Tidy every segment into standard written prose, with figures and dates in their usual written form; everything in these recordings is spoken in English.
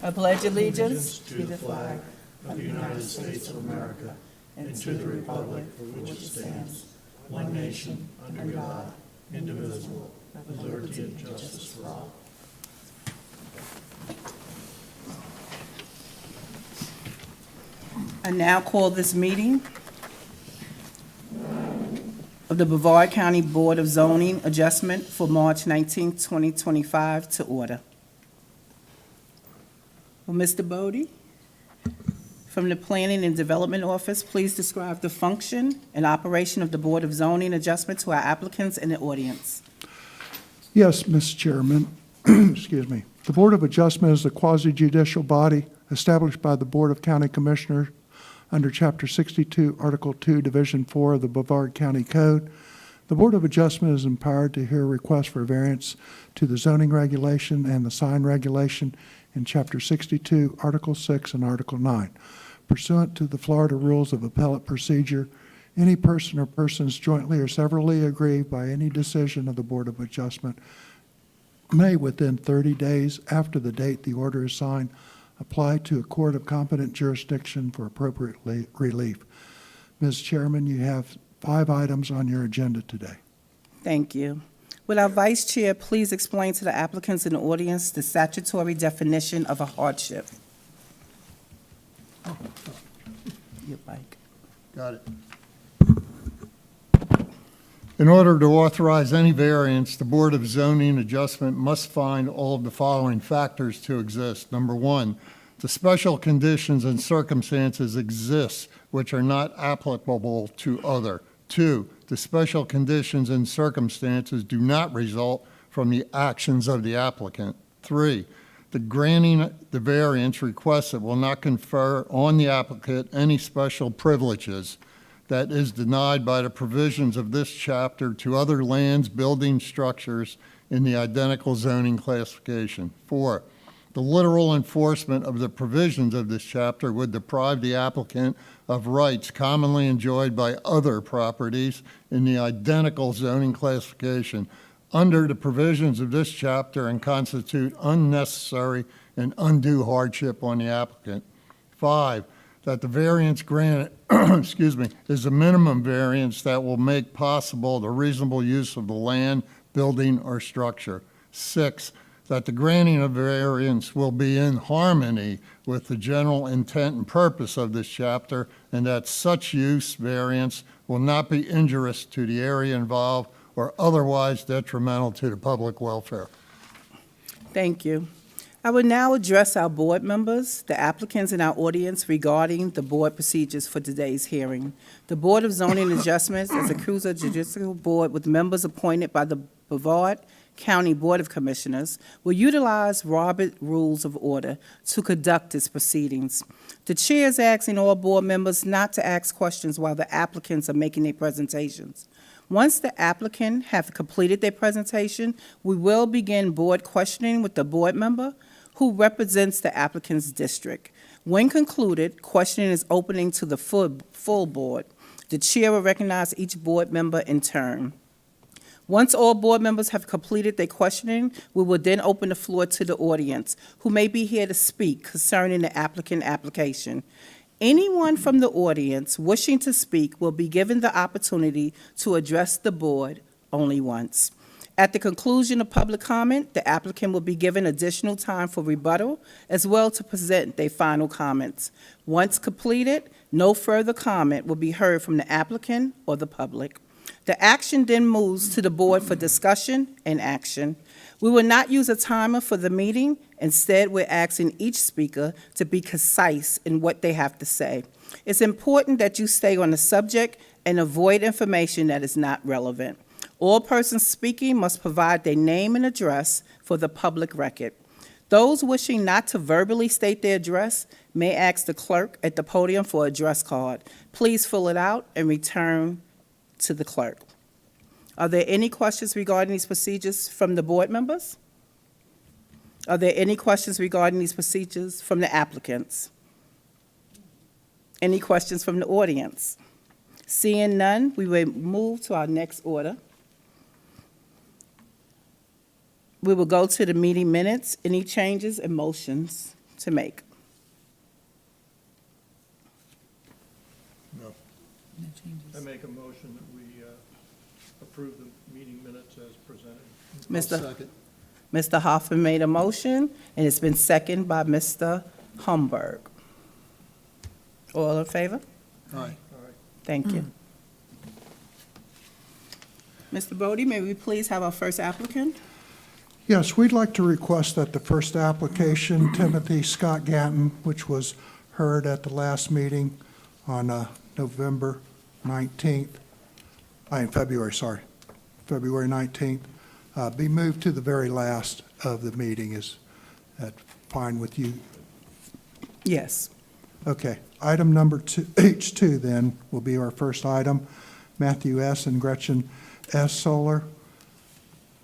I pledge allegiance to the flag of the United States of America and to the republic for which it stands, one nation, under God, indivisible, with liberty and justice for all. I now call this meeting of the Brevard County Board of Zoning Adjustment for March 19, 2025 to order. Will Mr. Bodie, from the Planning and Development Office, please describe the function and operation of the Board of Zoning Adjustment to our applicants in the audience. Yes, Mr. Chairman. Excuse me. The Board of Adjustment is a quasi-judicial body established by the Board of County Commissioners under Chapter 62, Article 2, Division 4 of the Brevard County Code. The Board of Adjustment is empowered to hear requests for variance to the zoning regulation and the sign regulation in Chapter 62, Article 6, and Article 9. Pursuant to the Florida Rules of Appellate Procedure, any person or persons jointly or severally aggrieved by any decision of the Board of Adjustment may, within 30 days after the date the order is signed, apply to a court of competent jurisdiction for appropriate relief. Ms. Chairman, you have 5 items on your agenda today. Thank you. Would our Vice Chair please explain to the applicants in the audience the statutory definition of a hardship? Your mic. Got it. In order to authorize any variance, the Board of Zoning Adjustment must find all of the following factors to exist. Number 1, the special conditions and circumstances exist which are not applicable to other. 2, the special conditions and circumstances do not result from the actions of the applicant. 3, the granting the variance requested will not confer on the applicant any special privileges that is denied by the provisions of this chapter to other lands, buildings, structures in the identical zoning classification. 4, the literal enforcement of the provisions of this chapter would deprive the applicant of rights commonly enjoyed by other properties in the identical zoning classification under the provisions of this chapter and constitute unnecessary and undue hardship on the applicant. 5, that the variance granted is a minimum variance that will make possible the reasonable use of the land, building, or structure. 6, that the granting of variance will be in harmony with the general intent and purpose of this chapter, and that such use variance will not be injurious to the area involved or otherwise detrimental to the public welfare. Thank you. I will now address our board members, the applicants in our audience regarding the board procedures for today's hearing. The Board of Zoning Adjustments is a quasi-judicial board with members appointed by the Brevard County Board of Commissioners will utilize Robert Rules of Order to conduct its proceedings. The chair is asking all board members not to ask questions while the applicants are making their presentations. Once the applicant have completed their presentation, we will begin board questioning with the board member who represents the applicant's district. When concluded, questioning is opening to the full board. The chair will recognize each board member in turn. Once all board members have completed their questioning, we will then open the floor to the audience, who may be here to speak concerning the applicant application. Anyone from the audience wishing to speak will be given the opportunity to address the board only once. At the conclusion of public comment, the applicant will be given additional time for rebuttal, as well to present their final comments. Once completed, no further comment will be heard from the applicant or the public. The action then moves to the board for discussion and action. We will not use a timer for the meeting. Instead, we're asking each speaker to be concise in what they have to say. It's important that you stay on the subject and avoid information that is not relevant. All persons speaking must provide their name and address for the public record. Those wishing not to verbally state their address may ask the clerk at the podium for an address card. Please fill it out and return to the clerk. Are there any questions regarding these procedures from the board members? Are there any questions regarding these procedures from the applicants? Any questions from the audience? Seeing none, we will move to our next order. We will go to the meeting minutes. Any changes and motions to make? No. I make a motion that we approve the meeting minutes as presented. Mr. Hoffman made a motion, and it's been seconded by Mr. Humberg. All in favor? Aye. All right. Thank you. Mr. Bodie, may we please have our first applicant? Yes, we'd like to request that the first application, Timothy Scott Gannon, which was heard at the last meeting on February 19th, be moved to the very last of the meeting. Is that fine with you? Yes. Okay. Item number H2 then will be our first item. Matthew S. and Gretchen S. Solar.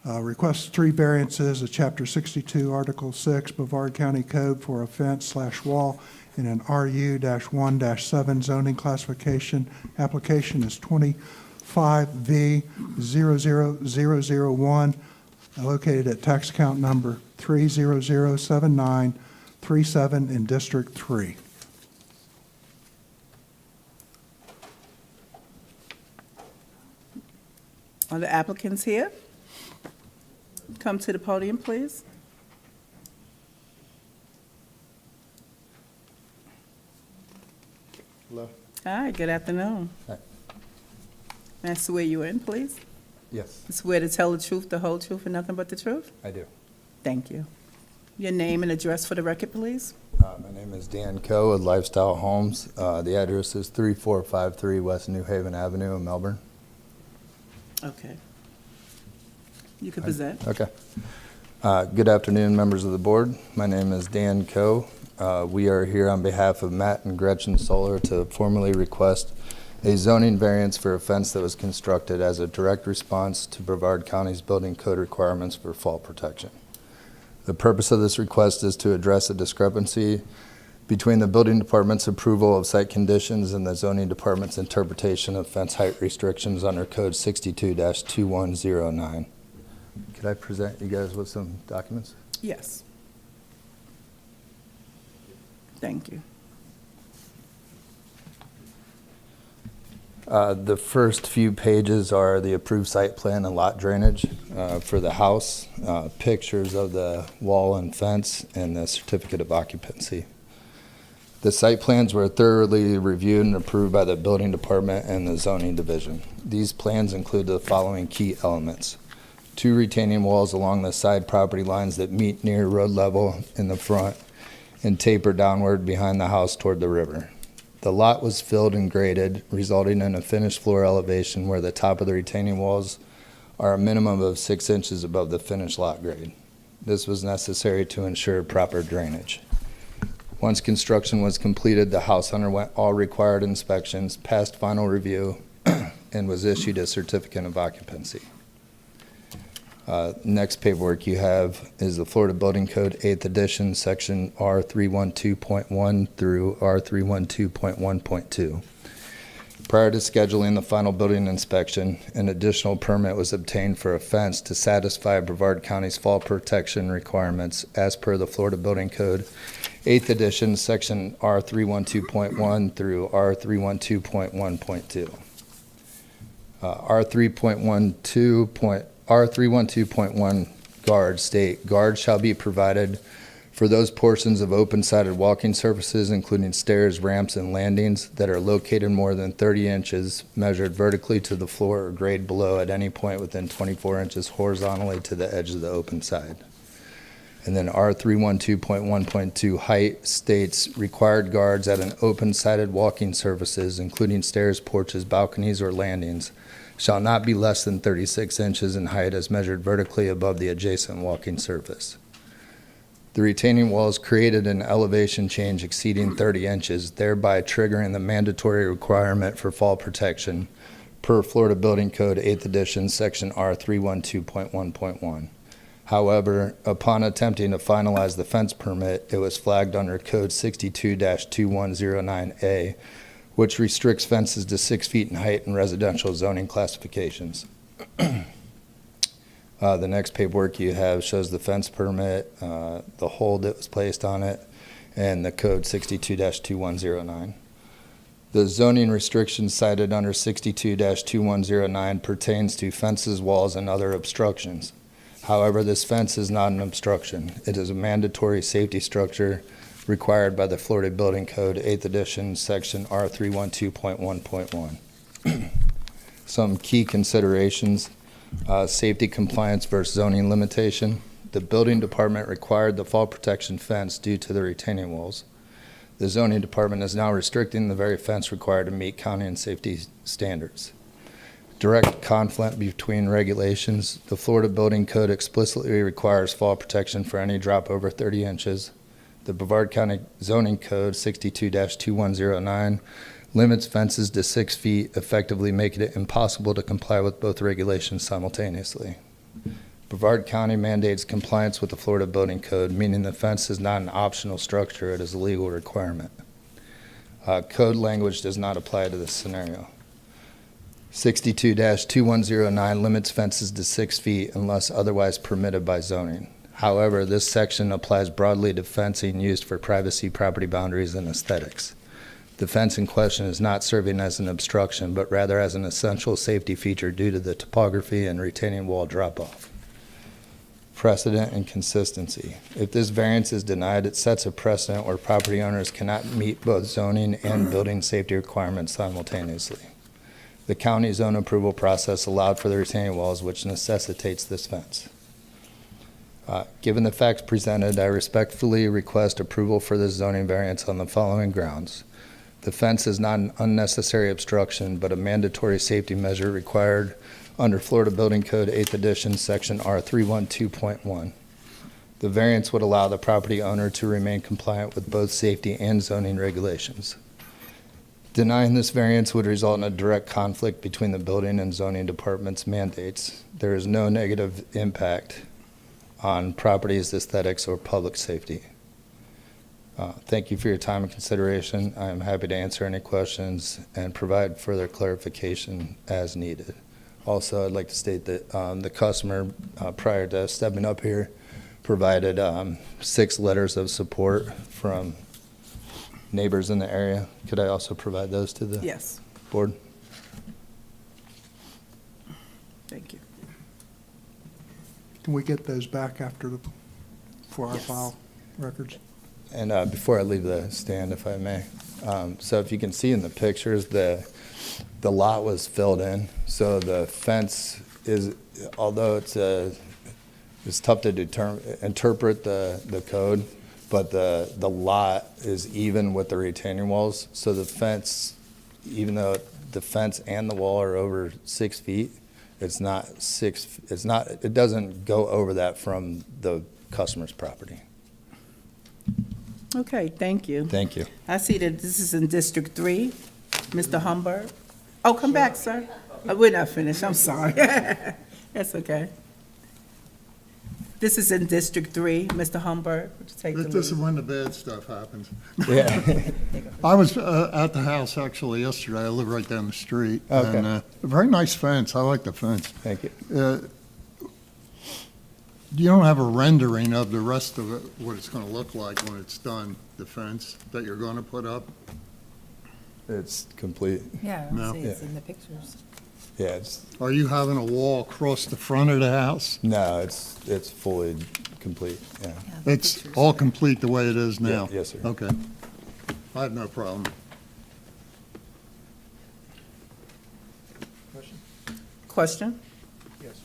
Request 3 variances of Chapter 62, Article 6, Brevard County Code for a fence/wall in an RU-1-7 zoning classification. Application is 25V00001, located at tax account number 3007937 in District 3. Are the applicants here? Come to the podium, please. Hello? Hi, good afternoon. Hi. May I swear you in, please? Yes, Swear to tell the truth, the whole truth, and nothing but the truth? I do. Thank you. Your name and address for the record, please? My name is Dan Coe with Lifestyle Homes. The address is 3453 West New Haven Avenue in Melbourne. Okay. You can present. Okay. Good afternoon, members of the board. My name is Dan Coe. We are here on behalf of Matt and Gretchen Solar to formally request a zoning variance for a fence that was constructed as a direct response to Brevard County's building code requirements for fall protection. The purpose of this request is to address a discrepancy between the building department's approval of site conditions and the zoning department's interpretation of fence height restrictions under Code 62-2109. Could I present you guys with some documents? Yes. Thank you. The first few pages are the approved site plan and lot drainage for the house, pictures of the wall and fence, and the certificate of occupancy. The site plans were thoroughly reviewed and approved by the building department and the zoning division. These plans include the following key elements: 2 retaining walls along the side property lines that meet near road level in the front and taper downward behind the house toward the river. The lot was filled and graded, resulting in a finished floor elevation where the top of the retaining walls are a minimum of 6 inches above the finished lot grade. This was necessary to ensure proper drainage. Once construction was completed, the house underwent all required inspections, passed final review, and was issued a certificate of occupancy. Next paperwork you have is the Florida Building Code 8th edition, section R312.1 through R312.1.2. Prior to scheduling the final building inspection, an additional permit was obtained for a fence to satisfy Brevard County's fall protection requirements as per the Florida Building Code 8th edition, section R312.1 through R312.1.2. R312.1 guards state, guards shall be provided for those portions of open-sided walking surfaces, including stairs, ramps, and landings that are located more than 30 inches measured vertically to the floor or grade below at any point within 24 inches horizontally to the edge of the open side. And then R312.1.2 height states, required guards at an open-sided walking surfaces, including stairs, porches, balconies, or landings, shall not be less than 36 inches in height as measured vertically above the adjacent walking surface. The retaining walls created an elevation change exceeding 30 inches, thereby triggering the mandatory requirement for fall protection per Florida Building Code 8th edition, section R312.1.1. However, upon attempting to finalize the fence permit, it was flagged under Code 62-2109A, which restricts fences to 6 feet in height in residential zoning classifications. The next paperwork you have shows the fence permit, the hold that was placed on it, and the code 62-2109. The zoning restrictions cited under 62-2109 pertains to fences, walls, and other obstructions. However, this fence is not an obstruction. It is a mandatory safety structure required by the Florida Building Code, 8th edition, section R312.1.1. Some key considerations, safety compliance versus zoning limitation. The building department required the fall protection fence due to the retaining walls. The zoning department is now restricting the very fence required to meet county and safety standards. Direct conflict between regulations. The Florida Building Code explicitly requires fall protection for any drop over 30 inches. The Brevard County Zoning Code 62-2109 limits fences to 6 feet, effectively making it impossible to comply with both regulations simultaneously. Brevard County mandates compliance with the Florida Building Code, meaning the fence is not an optional structure, it is a legal requirement. Code language does not apply to this scenario. 62-2109 limits fences to 6 feet unless otherwise permitted by zoning. However, this section applies broadly to fencing used for privacy, property boundaries, and aesthetics. The fence in question is not serving as an obstruction, but rather as an essential safety feature due to the topography and retaining wall drop-off. Precedent and consistency. If this variance is denied, it sets a precedent where property owners cannot meet both zoning and building safety requirements simultaneously. The county zone approval process allowed for the retaining walls, which necessitates this fence. Given the facts presented, I respectfully request approval for this zoning variance on the following grounds. The fence is not an unnecessary obstruction, but a mandatory safety measure required under Florida Building Code 8th edition, section R312.1. The variance would allow the property owner to remain compliant with both safety and zoning regulations. Denying this variance would result in a direct conflict between the building and zoning department's mandates. There is no negative impact on property's aesthetics or public safety. Thank you for your time and consideration. I am happy to answer any questions and provide further clarification as needed. Also, I'd like to state that the customer, prior to stepping up here, provided 6 letters of support from neighbors in the area. Could I also provide those to the Yes, board? thank you. Can we get those back for our Yes. file records? And before I leave the stand, if I may, so if you can see in the pictures, the lot was filled in. So the fence is, although it's tough to interpret the code, but the lot is even with the retaining walls. So the fence, even though the fence and the wall are over 6 feet, it doesn't go over that from the customer's property. Okay, thank you. Thank you. I see that this is in District 3. Mr. Humbert. Oh, come back, sir. We're not finished, I'm sorry. That's okay. This is in District 3. Mr. Humbert, would you take the This is lead? when the bad stuff happens. Yeah. I was at the house actually yesterday. I live right down the street. Okay. And a very nice fence. I like the fence. Thank you. You don't have a rendering of the rest of it, what it's going to look like when it's done, the fence that you're going to put up? It's complete. Yeah, No. I see it's Yeah. in the pictures. Yeah, it's, Are you having a wall across the front of the house? no, it's fully complete, yeah. Yeah, the It's pictures. all complete the way it is now? Yeah, yes, sir. Okay. I have no problem. Question? Yes.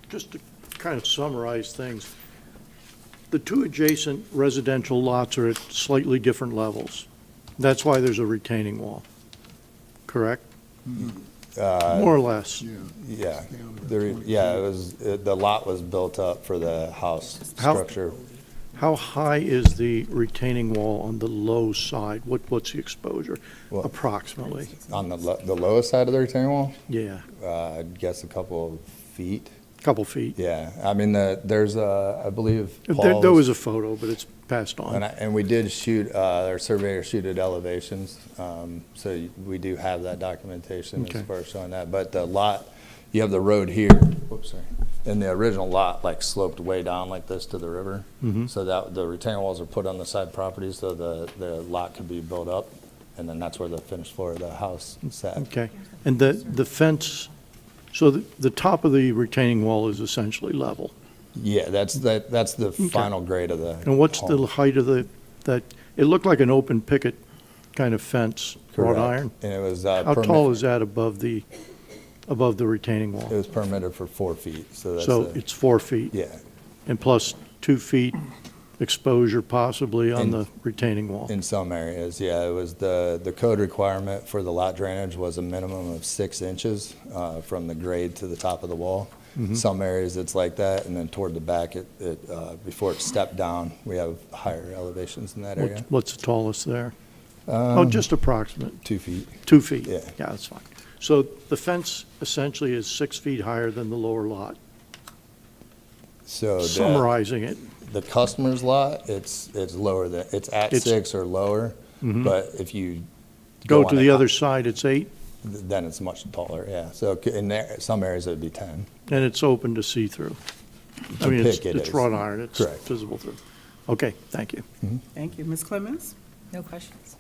Just to kind of summarize things, the 2 adjacent residential lots are at slightly different levels. That's why there's a retaining wall, correct? More or less. Yeah, it was, the lot was built up for the house How- structure. How high is the retaining wall on the low side? What's the exposure Well- approximately? On the lowest side of the retaining wall, Yeah, I'd guess a couple of feet. couple feet. Yeah, I mean, there's I believe There Paul's, was a photo, but it's passed on. and we did shoot, our surveyor shooted elevations, so we do have that documentation Okay. as far as showing that. But the lot, you have the road here, whoops, sorry, And the original lot like sloped way down like this to the river. Mhm. So that the retaining walls are put on the side property so the lot could be built up. And then that's where the finished floor of the house sat. Okay. And the fence, so the top of the retaining wall is essentially level. Yeah, that's the final grade of the And what's the home. height of that, it looked like an open picket kind of fence, wrought Correct. iron. And it was, How tall is that above the retaining It wall? was permitted for 4 feet, so that's So the- it's 4 feet? yeah. And plus 2 feet exposure possibly on In- the retaining wall? In some areas, yeah, it was the code requirement for the lot drainage was a minimum of 6 inches from the grade to the top of the wall. Mhm. Some areas it's like that, and then toward the back, before it stepped down, we have higher elevations in that area. What's the tallest there? Oh, just approximate, 2 feet. 2 feet? Yeah. Yeah, that's fine. So the fence essentially is 6 feet higher than the lower lot, So summarizing it. the customer's lot, it's lower than, it's at It's- 6 or lower, Mhm. but if you Go on to the other side, it's 8, then it's much taller, yeah. So in there, some areas it would be 10. and it's open to see-through. I To mean, pick it it's is. wrought iron, it's Correct. visible through. Okay, thank you. Thank you. Ms. Clemens? No questions.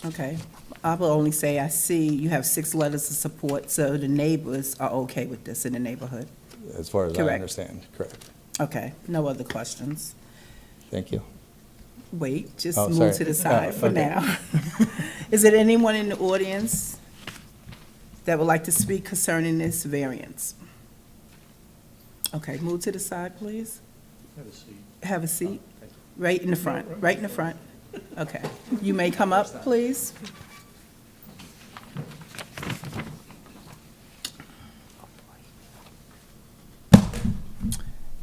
Okay. I will only say I see you have 6 letters of support, so the neighbors are okay with this in the neighborhood. As far as I Correct. understand, correct. Okay, no other questions. Thank you. Wait, just Oh, move sorry. to the side Oh, for okay. now. Is there anyone in the audience that would like to speak concerning this variance? Okay, move to the side, please. Have a seat. Right in the front, right in the front. Okay. You may come up, please.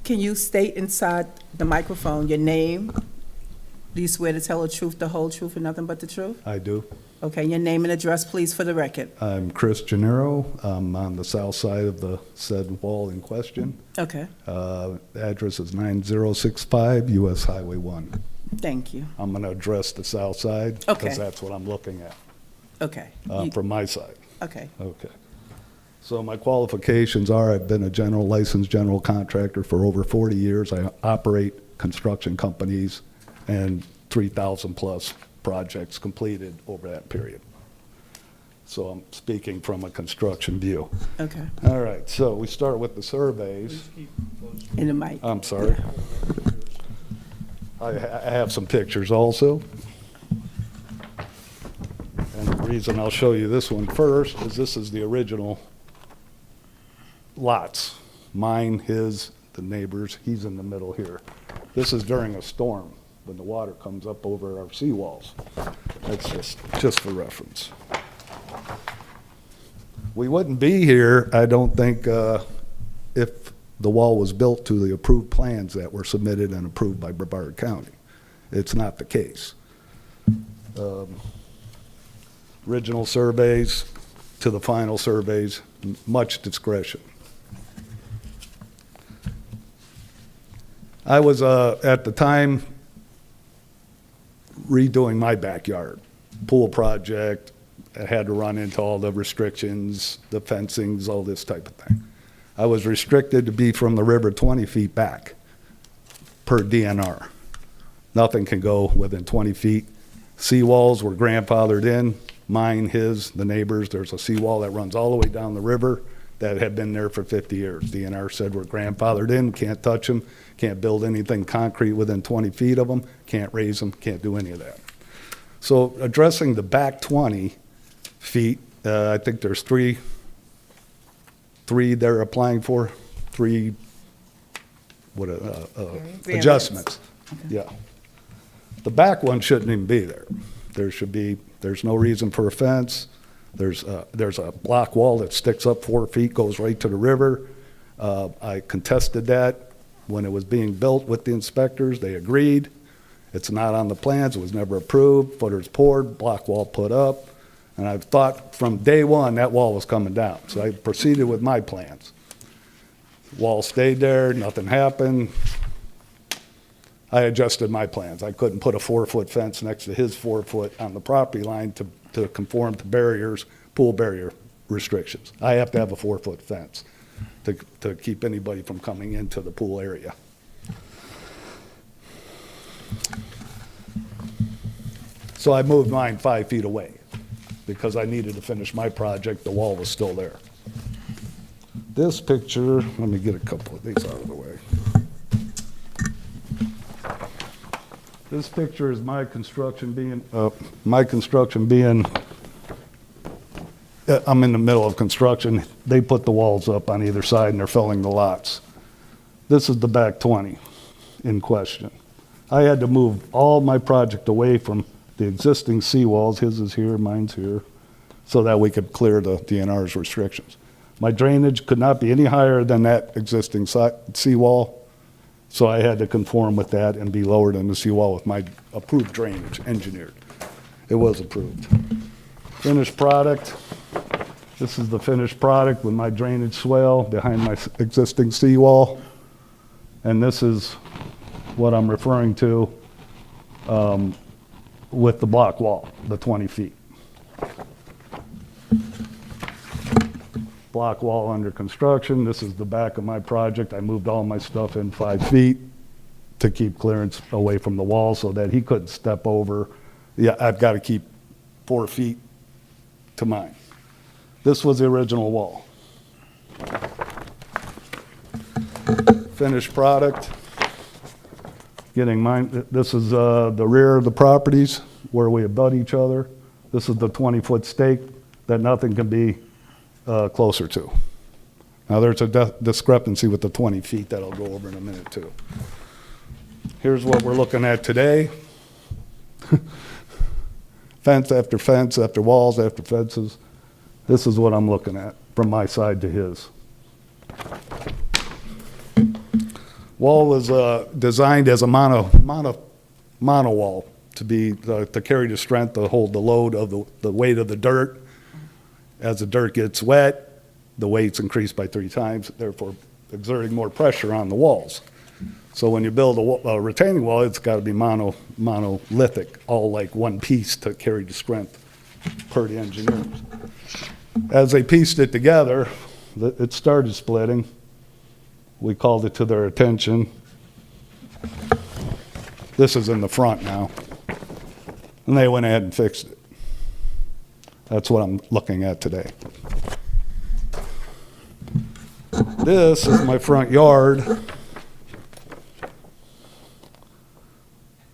Can you state inside the microphone your name? Do you swear to tell the truth, the whole truth, and nothing but the truth? I do. Okay, your name and address, please, for the record. I'm Chris Gennaro. I'm on the south side of the said wall in question. Okay, Address is 9065 US Highway 1. thank you. I'm going to address the south side Okay. because that's what I'm looking at Okay. You- from my side. Okay, Okay. So my qualifications are I've been a licensed general contractor for over 40 years. I operate construction companies and 3,000 plus projects completed over that period. So I'm speaking from a construction view. okay. All right, so we start with the surveys. In the mic. I'm sorry. I have some pictures also. And the reason I'll show you this one first is this is the original lots. Mine, his, the neighbors, he's in the middle here. This is during a storm, when the water comes up over our seawalls. That's just for reference. We wouldn't be here, I don't think, if the wall was built to the approved plans that were submitted and approved by Brevard County. It's not the case. Original surveys to the final surveys, much discretion. I was, at the time, redoing my backyard, pool project. I had to run into all the restrictions, the fencings, all this type of thing. I was restricted to be from the river 20 feet back per DNR. Nothing can go within 20 feet. Seawalls were grandfathered in, mine, his, the neighbors. There's a seawall that runs all the way down the river that had been there for 50 years. DNR said we're grandfathered in, can't touch them, can't build anything concrete within 20 feet of them, can't raise them, can't do any of that. So addressing the back 20 feet, I think there's three they're applying for, adjustments. Yeah. The back one shouldn't even be there. There's no reason for a fence. There's a block wall that sticks up 4 feet, goes right to the river. I contested that when it was being built with the inspectors. They agreed. It's not on the plans. It was never approved. Footers poured, block wall put up. And I thought from day one that wall was coming down. So I proceeded with my plans. Wall stayed there, nothing happened. I adjusted my plans. I couldn't put a 4-foot fence next to his 4-foot on the property line to conform to barriers, pool barrier restrictions. I have to have a 4-foot fence. to keep anybody from coming into the pool area. So I moved mine 5 feet away because I needed to finish my project. The wall was still there. This picture, let me get a couple of these out of the way. This picture is my construction being, I'm in the middle of construction. They put the walls up on either side and they're filling the lots. This is the back 20 in question. I had to move all my project away from the existing seawalls, his is here, mine's here, so that we could clear the DNR's restrictions. My drainage could not be any higher than that existing seawall, so I had to conform with that and be lower than the seawall with my approved drainage engineered. It was approved. Finished product. This is the finished product with my drainage swale behind my existing seawall. And this is what I'm referring to with the block wall, the 20 feet. Block wall under construction. This is the back of my project. I moved all my stuff in 5 feet to keep clearance away from the wall so that he couldn't step over. Yeah, I've got to keep 4 feet to mine. This was the original wall. Finished product. Getting mine, this is the rear of the properties where we abut each other. This is the 20-foot stake that nothing can be closer to. Now there's a discrepancy with the 20 feet that I'll go over in a minute too. Here's what we're looking at today. Fence after walls after fences. This is what I'm looking at from my side to his. Wall was designed as a mono wall to carry the strength, to hold the load of the weight of the dirt. As the dirt gets wet, the weight's increased by 3 times, therefore exerting more pressure on the walls. So when you build a retaining wall, it's got to be monolithic, all like one piece to carry the strength per the engineers. As they pieced it together, it started splitting. We called it to their attention. This is in the front now. And they went ahead and fixed it. That's what I'm looking at today. This is my front yard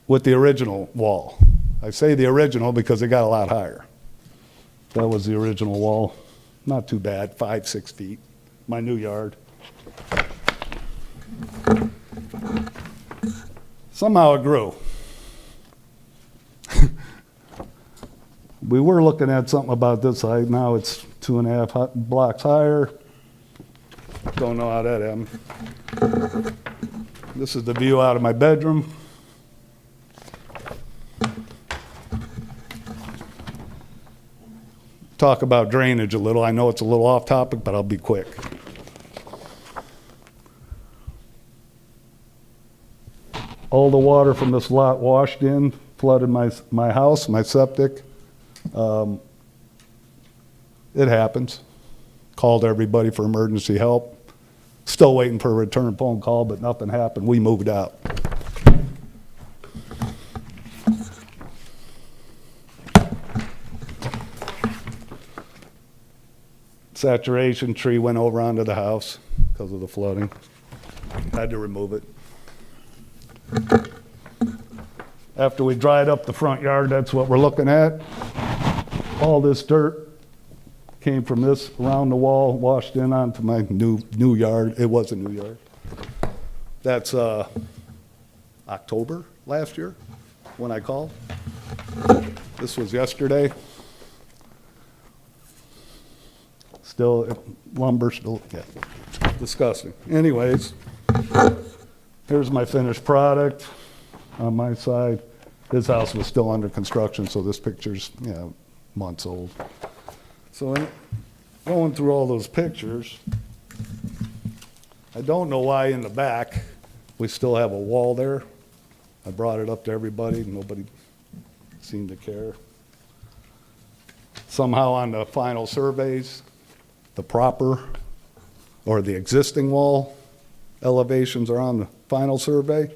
with the original wall. I say the original because it got a lot higher. That was the original wall. Not too bad, 5-6 feet. My new yard. Somehow it grew. We were looking at something about this height. Now it's 2.5 blocks higher. Don't know how that happened. This is the view out of my bedroom. Talk about drainage a little. I know it's a little off topic, but I'll be quick. All the water from this lot washed in, flooded my house, my septic. It happens. Called everybody for emergency help. Still waiting for a return phone call, but nothing happened. We moved out. Saturation tree went over onto the house because of the flooding. Had to remove it. After we dried up the front yard, that's what we're looking at. All this dirt came from this around the wall, washed in onto my new yard. It was a new yard. That's October last year when I called. This was yesterday. Still, lumber, still, yeah, disgusting. Anyways, here's my finished product on my side. His house was still under construction, so this picture's, months old. So going through all those pictures, I don't know why in the back we still have a wall there. I brought it up to everybody, nobody seemed to care. Somehow on the final surveys, the proper or the existing wall elevations are on the final survey,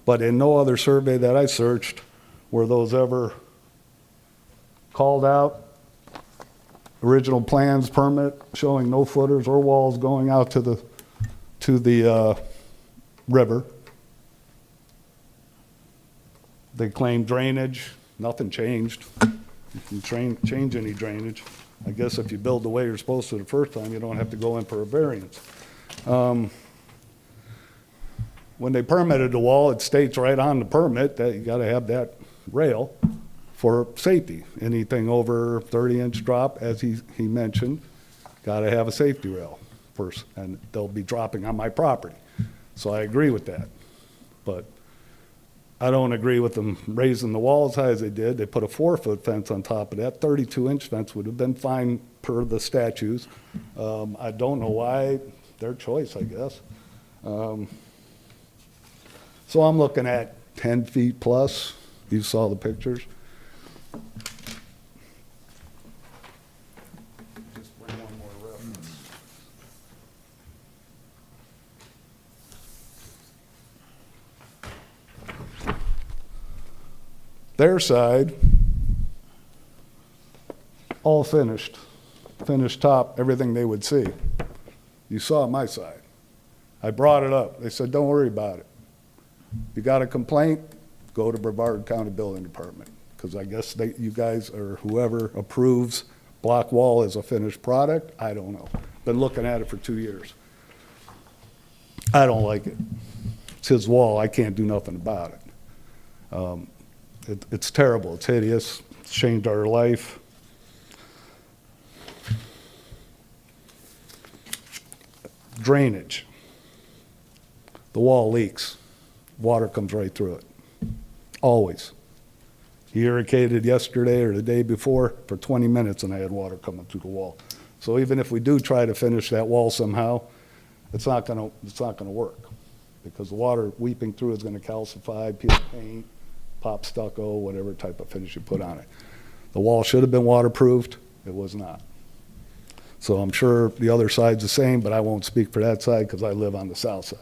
but in no other survey that I searched were those ever called out. Original plans, permit, showing no footers or walls going out to the river. They claim drainage, nothing changed. You can change any drainage. I guess if you build the way you're supposed to the first time, you don't have to go in for a variance. When they permitted the wall, it states right on the permit that you gotta have that rail for safety. Anything over 30-inch drop, as he mentioned, gotta have a safety rail first, and they'll be dropping on my property. So I agree with that. But I don't agree with them raising the wall as high as they did. They put a 4-foot fence on top of that. 32-inch fence would have been fine per the statutes. I don't know why, their choice, I guess. So I'm looking at 10 feet plus. You saw the pictures. Just bring one more reference. Their side, all finished top, everything they would see. You saw my side. I brought it up. They said, don't worry about it. You got a complaint, go to Brevard County Building Department, because I guess you guys or whoever approves block wall as a finished product, I don't know. Been looking at it for 2 years. I don't like it. It's his wall, I can't do nothing about it. It's terrible, it's hideous, it's changed our life. Drainage. The wall leaks. Water comes right through it, always. He irrigated yesterday or the day before for 20 minutes and I had water coming through the wall. So even if we do try to finish that wall somehow, it's not gonna work, because the water weeping through is gonna calcify, peel paint, pop stucco, whatever type of finish you put on it. The wall should have been waterproofed, it was not. So I'm sure the other side's the same, but I won't speak for that side because I live on the south side.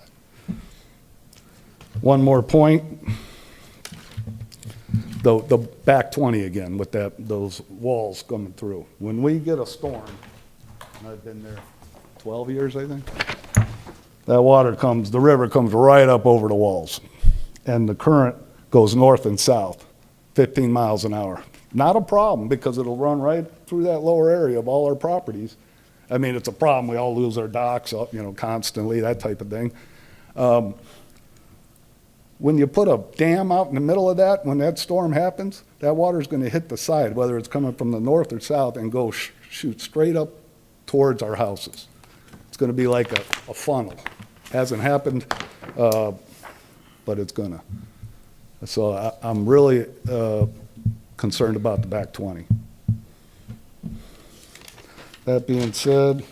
One more point, the back 20 again with those walls coming through. When we get a storm, and I've been there 12 years, I think, that water comes, the river comes right up over the walls. And the current goes north and south, 15 miles an hour. Not a problem, because it'll run right through that lower area of all our properties. I mean, it's a problem, we all lose our docks, constantly, that type of thing. When you put a dam out in the middle of that, when that storm happens, that water's gonna hit the side, whether it's coming from the north or south, and go shoot straight up towards our houses. It's gonna be like a funnel. Hasn't happened, but it's gonna. So I'm really concerned about the back 20. That being said,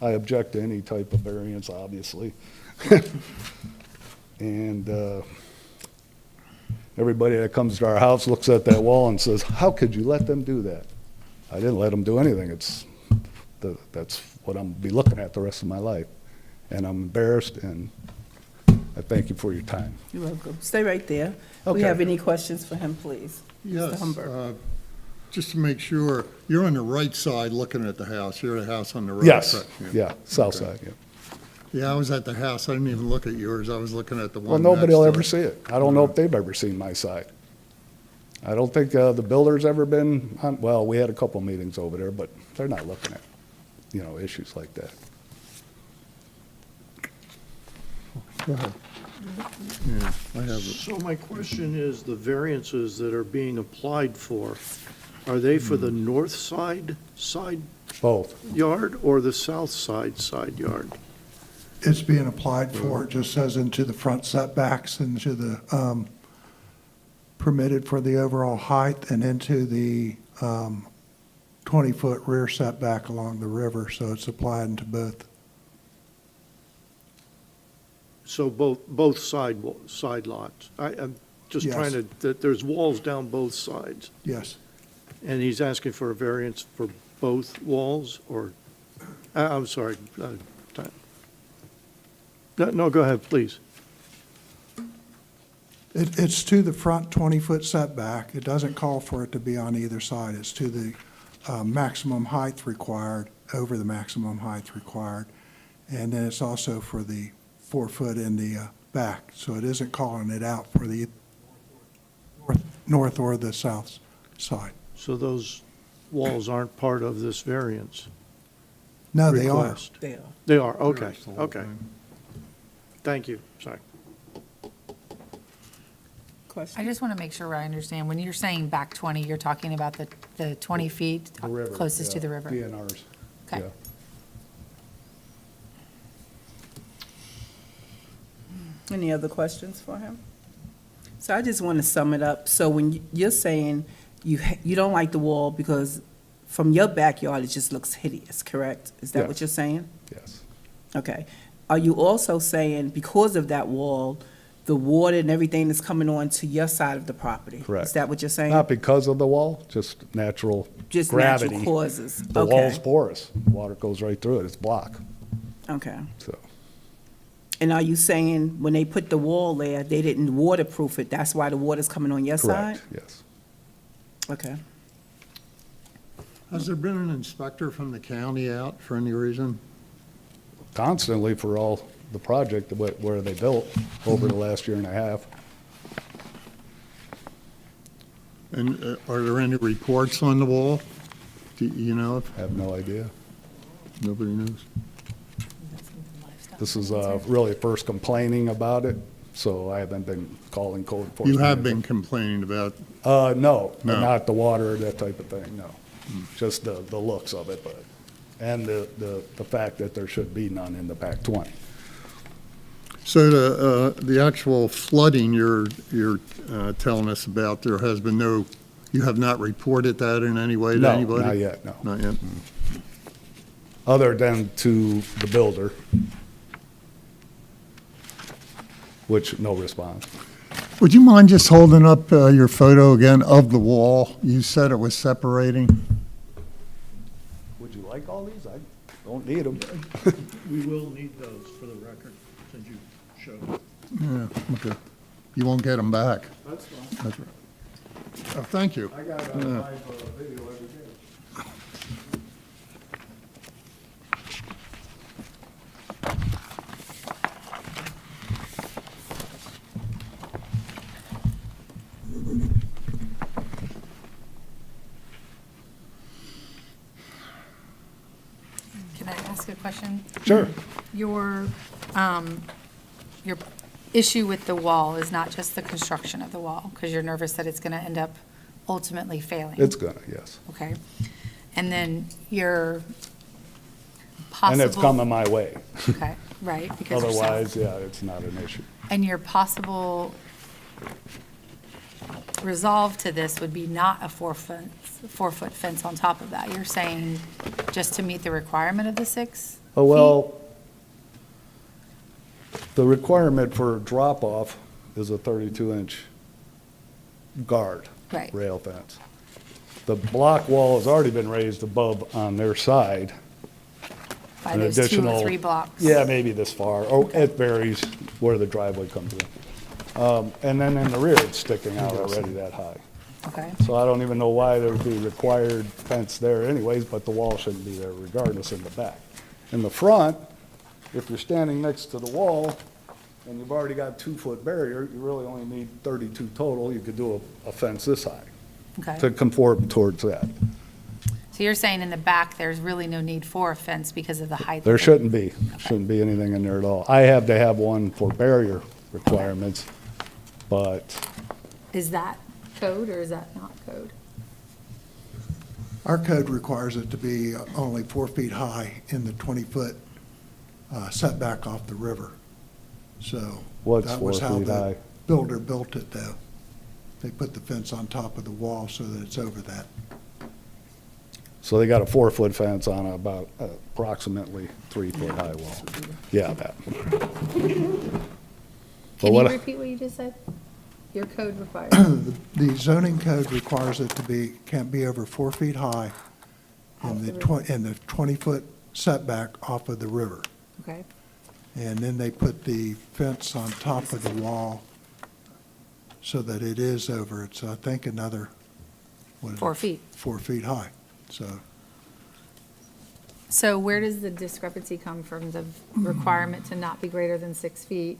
I object to any type of variance, obviously. And everybody that comes to our house looks at that wall and says, how could you let them do that? I didn't let them do anything. That's what I'm gonna be looking at the rest of my life. And I'm embarrassed, and I thank you for your time. You're welcome. Stay right there. Do we Okay. have any questions for him, please? Mr. Yes, Humbert. just to make sure, you're on the right side looking at the house. You're the house on the right Yes, side. yeah, south Okay. side, yeah. Yeah, I was at the house. I didn't even look at yours. I was looking at the one Well, next nobody will to ever it. see it. I don't know if they've ever seen my side. I don't think the builder's ever been on, well, we had a couple meetings over there, but they're not looking at, issues like that. Go ahead. Yeah, I have it. So my question is, the variances that are being applied for, are they for the north side Both. yard or the south side yard? It's being applied for, it just says into the front setbacks, into the, permitted for the overall height, and into the 20-foot rear setback along the river, so it's applied to both. So both side lots? I'm just Yes. trying to, that there's walls down both sides, Yes. and he's asking for a variance for both walls, or, I'm sorry, that. No, go ahead, please. It's to the front 20-foot setback. It doesn't call for it to be on either side. It's to the maximum height required, over the maximum height required. And then it's also for the 4 foot in the back. So it isn't calling it out for the north or the south side. So those walls aren't part of this variance No, they are. request? There. They are, okay, That's the whole okay. thing. Thank you, sorry. Question? I just want to make sure I understand. When you're saying back 20, you're talking about the 20 feet The river, closest to yeah, the river? DNRs. Okay. Yeah. Any other questions for him? So I just want to sum it up. So when you're saying you don't like the wall because from your backyard, it just looks hideous, correct? Is that what Yes. you're saying? Yes. Okay. Are you also saying because of that wall, the water and everything is coming on to your side of the property? Correct. Is that what you're saying? Not because of the wall, just natural Just gravity. natural causes? The Okay. wall's porous. Water goes right through it. It's block. Okay. So, And are you saying when they put the wall there, they didn't waterproof it? That's why the water's coming on your side? correct, yes. Okay. Has there been an inspector from the county out for any reason? Constantly for all the project, where they built over the last year and a half. And are there any reports on the wall? Do you know? Have no idea. Nobody knows. This is really first complaining about it, so I haven't been calling code enforcement. You have been complaining about, No, No. not the water, that type of thing, no. Just the looks of it, but, and the fact that there should be none in the back 20. so the actual flooding you're telling us about, there has been no, you have not reported that in any way to No, anybody? not yet, no. Not yet? Other than to the builder, which, no response. Would you mind just holding up your photo again of the wall? You said it was separating. Would you like all these? I don't need them. We will need those for the record, since you showed. Yeah, okay. You won't get them back. That's fine. That's right. Oh, thank you. I got a live video every day. Can I ask a question? Sure. Your issue with the wall is not just the construction of the wall, because you're nervous that it's going to end up ultimately failing? It's gonna, yes. Okay. And then your And possible... it's coming my way. Okay, right, because you're south. Otherwise, yeah, it's not an issue. And your possible resolve to this would be not a 4-foot fence on top of that. You're saying just to meet the requirement of the 6? Oh, well, the requirement for drop-off is a 32-inch guard. Right. Rail fence. The block wall has already been raised above on their side. By An those 2 or additional- 3 blocks? Yeah, maybe this far. Oh, it varies where the driveway comes in. And then in the rear, it's sticking out already that high. Okay, So I don't even know why there would be required fence there anyways, but the wall shouldn't be there regardless in the back. In the front, if you're standing next to the wall and you've already got 2-foot barrier, you really only need 32 total. You could do a fence this high to okay. conform towards that. So you're saying in the back, there's really no need for a fence because of the height? There of it? shouldn't be anything in there at all. I have to have one for barrier requirements, but Is that code or is that not code? Our code requires it to be only 4 feet high in the 20-foot setback off the river. So what's that 4 was how feet the high? builder built it, though. They put the fence on top of the wall so that it's over that. So they got a 4-foot fence on about approximately 3-foot high wall. Yeah, that. Can what you I- repeat what you just said? Your code requires? The zoning code requires it to be, can't be over 4 feet high in the 20-foot setback off of the river. Okay. And then they put the fence on top of the wall so that it is over, it's, I think, another, what is it? 4 feet. 4 feet high, so. So where does the discrepancy come from, the requirement to not be greater than 6 feet?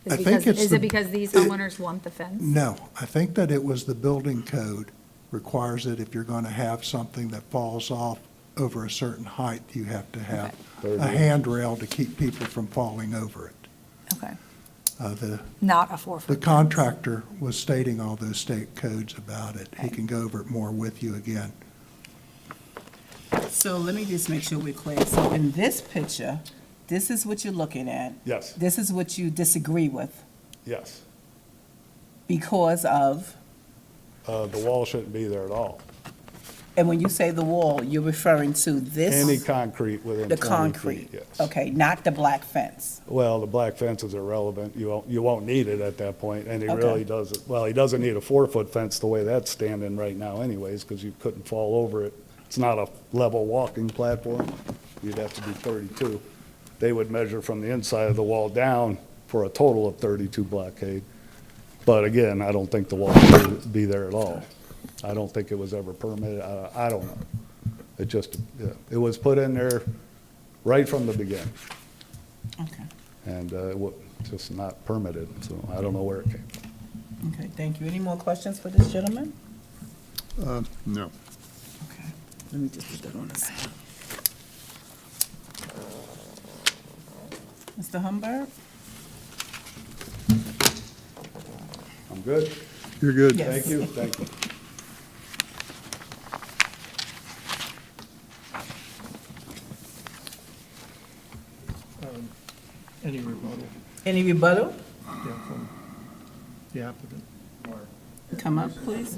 I think it's Is the- it because these homeowners want the fence? No, I think that it was the building code requires that if you're going to have something that falls off over a certain height, you have to have a handrail to keep people from falling over it. Okay, The not a 4 The foot. contractor was stating all those state codes about it. He can go over it more with you again. So let me just make sure we're clear. So in this picture, this is what you're looking at. Yes, This is what you disagree with yes. because of, The wall shouldn't be there at all. and when you say the wall, you're referring to this? Any concrete within 20 The feet. concrete? Yes. Okay, not the black fence. Well, the black fence is irrelevant. You won't need it at that point, and he Okay. really doesn't. Well, he doesn't need a 4-foot fence the way that's standing right now anyways, because you couldn't fall over it. It's not a level walking platform. You'd have to be 32. They would measure from the inside of the wall down for a total of 32 blockade. But again, I don't think the wall should be there at all. I don't think it was ever permitted. I don't know. It just, yeah, it was put in there right from the beginning, Okay, and it was just not permitted, so I don't know where it came from. okay, thank you. Any more questions for this gentleman? No. Okay, let me just put that on the side. Mr. Humbert? I'm good? You're good. Yes. Thank you, thank you. Any rebuttal? Any rebuttal? Yeah, from the applicant? Come up, please.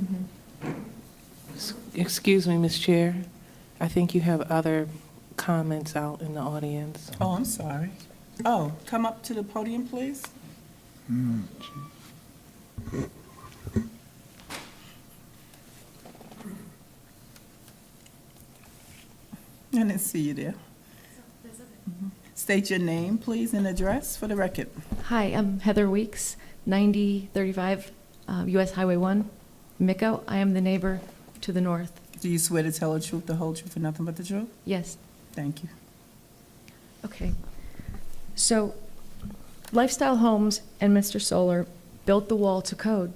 Excuse me, Ms. Chair. I think you have other comments out in the audience. Oh, I'm sorry. Oh, come up to the podium, please. I didn't see you there. State your name, please, and address for the record. Hi, I'm Heather Weeks, 9035 US Highway 1, Micco. I am the neighbor to the north. Do you swear to tell the truth, the whole truth, and nothing but the truth? Yes, Thank you. okay. So Lifestyle Homes and Mr. Solar built the wall to code.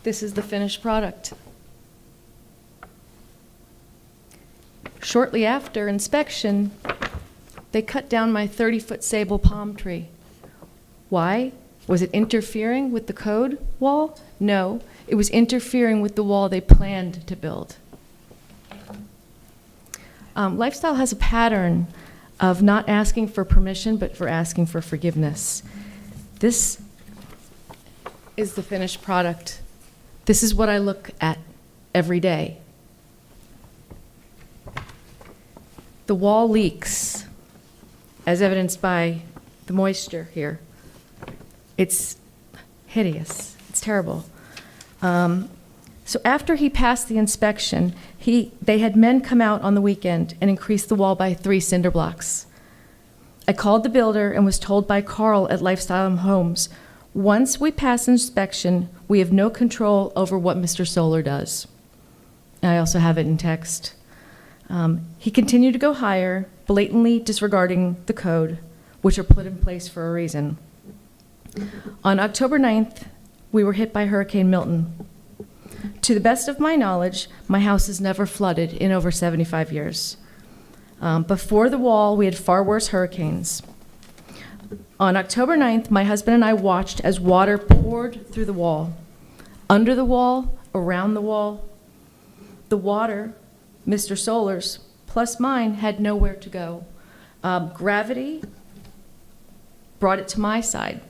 This is the finished product. Shortly after inspection, they cut down my 30-foot sable palm tree. Why? Was it interfering with the code wall? No, it was interfering with the wall they planned to build. Lifestyle has a pattern of not asking for permission, but for asking for forgiveness. This is the finished product. This is what I look at every day. The wall leaks, as evidenced by the moisture here. It's hideous. It's terrible. So after he passed the inspection, they had men come out on the weekend and increase the wall by 3 cinder blocks. I called the builder and was told by Carl at Lifestyle Homes, once we pass inspection, we have no control over what Mr. Solar does. I also have it in text. He continued to go higher, blatantly disregarding the code, which are put in place for a reason. On October 9th, we were hit by Hurricane Milton. To the best of my knowledge, my house has never flooded in over 75 years. Before the wall, we had far worse hurricanes. On October 9th, my husband and I watched as water poured through the wall, under the wall, around the wall. The water, Mr. Solar's, plus mine, had nowhere to go. Gravity brought it to my side.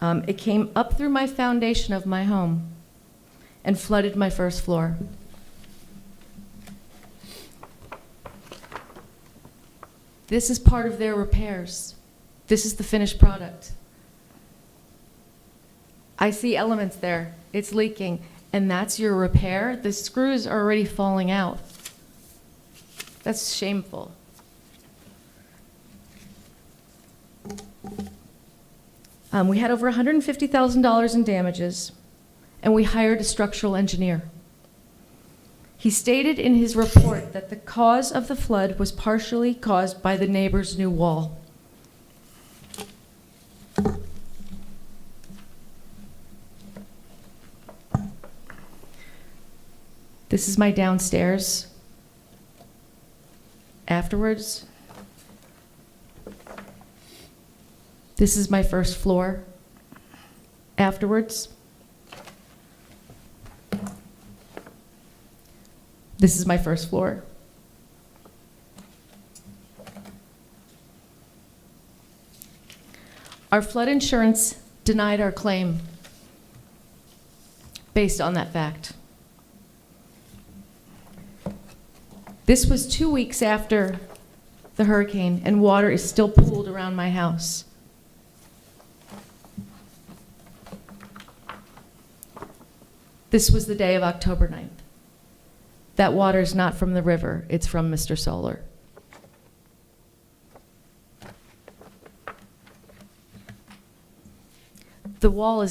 It came up through my foundation of my home and flooded my first floor. This is part of their repairs. This is the finished product. I see elements there. It's leaking. And that's your repair? The screws are already falling out. That's shameful. We had over $150,000 in damages, and we hired a structural engineer. He stated in his report that the cause of the flood was partially caused by the neighbor's new wall. This is my downstairs. Afterwards, this is my first floor. Afterwards, this is my first floor. Our flood insurance denied our claim based on that fact. This was 2 weeks after the hurricane, and water is still pooled around my house. This was the day of October 9th. That water is not from the river, it's from Mr. Solar. The wall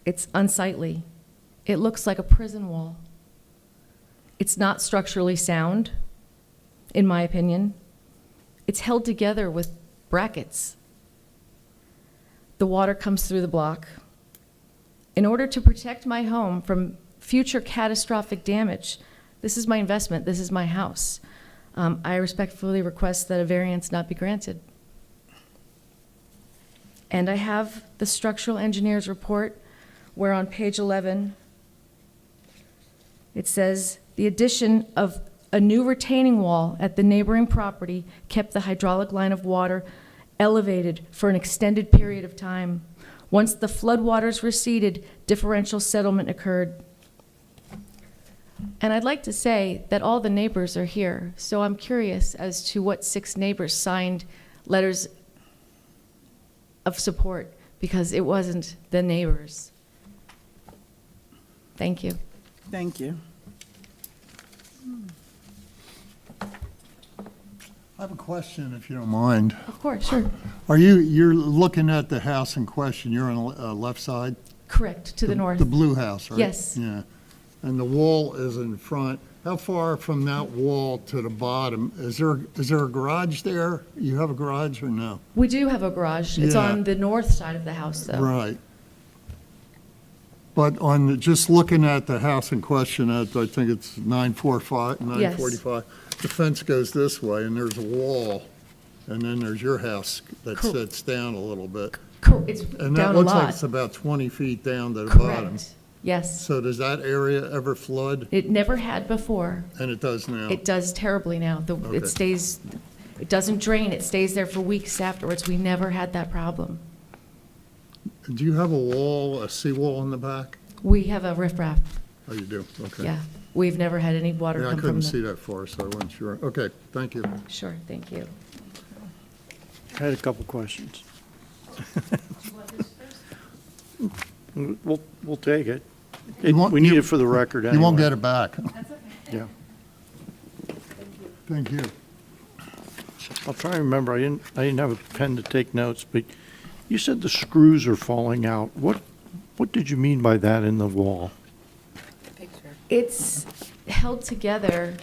it's unsightly. It looks like a prison wall. It's not structurally sound, in my opinion. It's held together with brackets. The water comes through the block. In order to protect my home from future catastrophic damage, this is my investment, this is my house. I respectfully request that a variance not be granted. And I have the structural engineer's report, where on page 11, it says, the addition of a new retaining wall at the neighboring property kept the hydraulic line of water elevated for an extended period of time. Once the floodwaters receded, differential settlement occurred. And I'd like to say that all the neighbors are here, so I'm curious as to what 6 neighbors signed letters of support, because it wasn't the neighbors. Thank you. Thank you. I have a question, if you don't mind. Of course, sure. You're looking at the house in question, you're on the left side? Correct, to the north. The blue house, right? Yes. Yeah. And the wall is in front. How far from that wall to the bottom? Is there a garage there? You have a garage or no? We do have a garage. It's Yeah. on the north side of the house, though. Right. But just looking at the house in question, I think it's 945. The fence goes this way, and there's a wall, and then there's your house that Cool. sits down a little bit. It's And that down a looks like lot. it's about 20 feet down to the bottom. Correct. Yes. So does that area ever flood? It never had before. And it does now? It does terribly now. Okay. It doesn't drain. It stays there for weeks afterwards. We never had that problem. Do you have a seawall in the back? We have a riprap. Oh, you do? Okay. Yeah. We've never had any water Yeah, I come from couldn't the. see that far, so I wasn't sure. Okay, thank you. Sure, thank you. I had a couple questions. We'll take it. We need it for the record anyway. You won't get it back. Yeah. Thank you. I'll try and remember, I didn't have a pen to take notes, but you said the screws are falling out. What did you mean by that in the wall? It's held together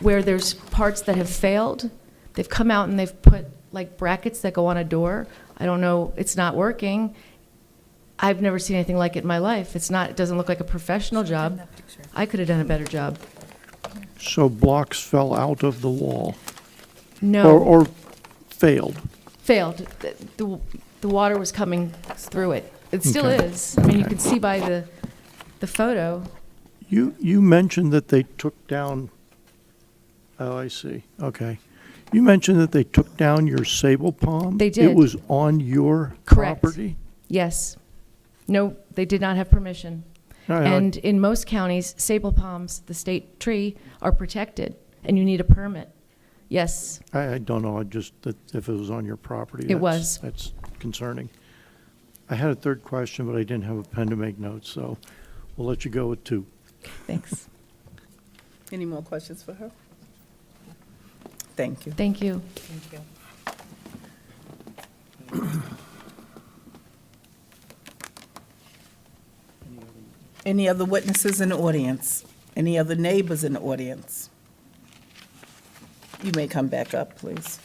where there's parts that have failed. They've come out and they've put like brackets that go on a door. I don't know, it's not working. I've never seen anything like it in my life. It doesn't look like a professional job. I could have done a better job. So blocks fell out of the wall? No. Or failed? Failed. The water was coming through it. It still Okay. is. I mean, you can see by the photo. You mentioned that they took down, oh, I see, okay. You mentioned that they took down your sable palm? They did. It was on your Correct. property? Yes. No, they did not have permission. No, And in most counties, sable palms, the state tree, are protected, and you need a permit. Yes. I don't know, that if it was on your property. It was. That's concerning. I had a third question, but I didn't have a pen to make notes, so we'll let you go with 2. Thanks. Any more questions for her? Thank you. Thank you. Thank you. Any other witnesses in the audience? Any other neighbors in the audience? You may come back up, please.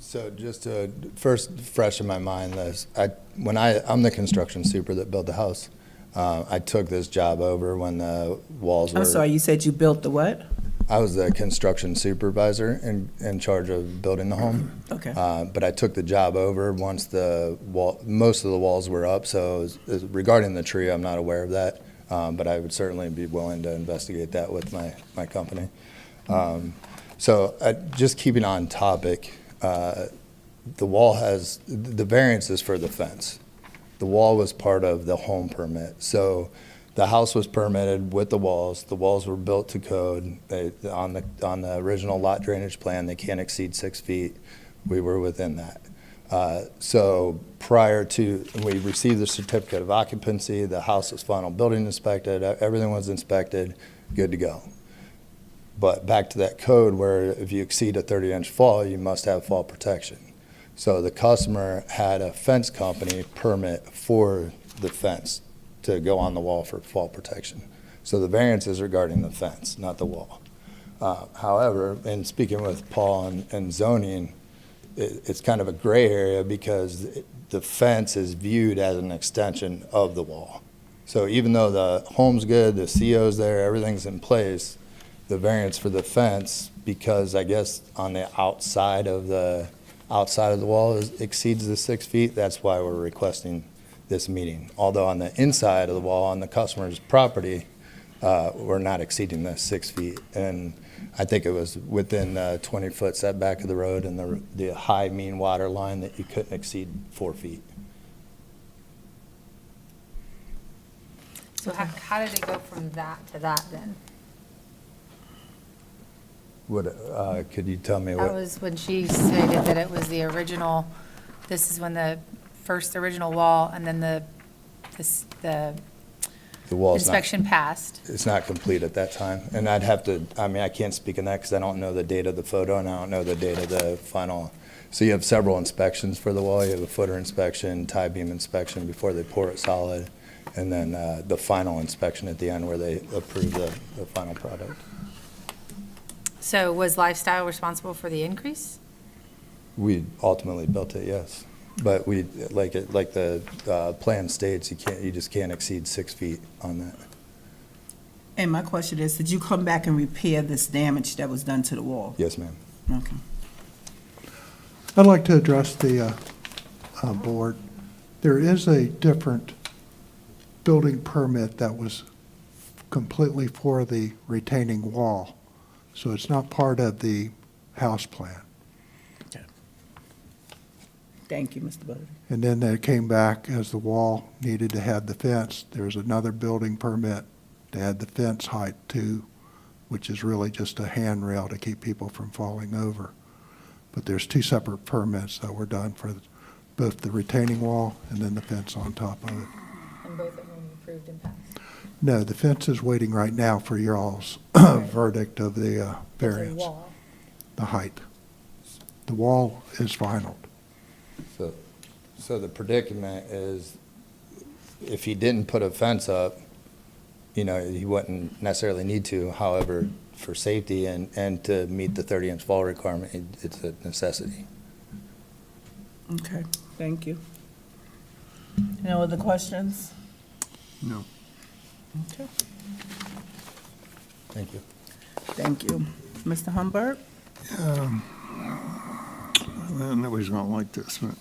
So just to first fresh in my mind this, I'm the construction super that built the house. I took this job over when the walls were. I'm sorry, you said you built the what? I was the construction supervisor in charge of building the home. Okay. But I took the job over once most of the walls were up. So regarding the tree, I'm not aware of that. But I would certainly be willing to investigate that with my company. So just keeping on topic, the wall has, the variance is for the fence. The wall was part of the home permit. So the house was permitted with the walls. The walls were built to code. On the original lot drainage plan, they can't exceed 6 feet. We were within that. So prior to, we received the certificate of occupancy, the house was final building inspected, everything was inspected, good to go. But back to that code where if you exceed a 30-inch fall, you must have fall protection. So the customer had a fence company permit for the fence to go on the wall for fall protection. So the variance is regarding the fence, not the wall. However, in speaking with Paul and zoning, it's kind of a gray area because the fence is viewed as an extension of the wall. So even though the home's good, the CO's there, everything's in place, the variance for the fence, because I guess on the outside of the wall exceeds the 6 feet, that's why we're requesting this meeting. Although on the inside of the wall, on the customer's property, we're not exceeding the 6 feet. And I think it was within the 20-foot setback of the road and the high mean water line that you couldn't exceed 4 feet. So how did it go from that to that then? Could you tell me That what? was when she stated that it was the original, this is when the first original wall and then the The wall's not, inspection passed. it's not complete at that time. And I'd have to, I can't speak on that because I don't know the date of the photo and I don't know the date of the final. So you have several inspections for the wall. You have a footer inspection, tie beam inspection before they pour it solid, and then the final inspection at the end where they approve the final product. So was Lifestyle responsible for the increase? We ultimately built it, yes. But we, like the plan states, you just can't exceed 6 feet on that. And my question is, did you come back and repair this damage that was done to the wall? Yes, ma'am. Okay. I'd like to address the board. There is a different building permit that was completely for the retaining wall. So it's not part of the house plan. Thank you, Mr. Butler. And then they came back as the wall needed to have the fence. There's another building permit to add the fence height to, which is really just a handrail to keep people from falling over. But there's two separate permits that were done for both the retaining wall and then the fence on top of it. And both of them approved and passed. No, the fence is waiting right now for your all's verdict of the variance, the height. The wall is final. So the predicament is, if he didn't put a fence up, he wouldn't necessarily need to. However, for safety and to meet the 30-inch fall requirement, it's a necessity. Okay, thank you. No other questions? No. Okay, Thank you. thank you. Mr. Humbert? Nobody's going to like this, but.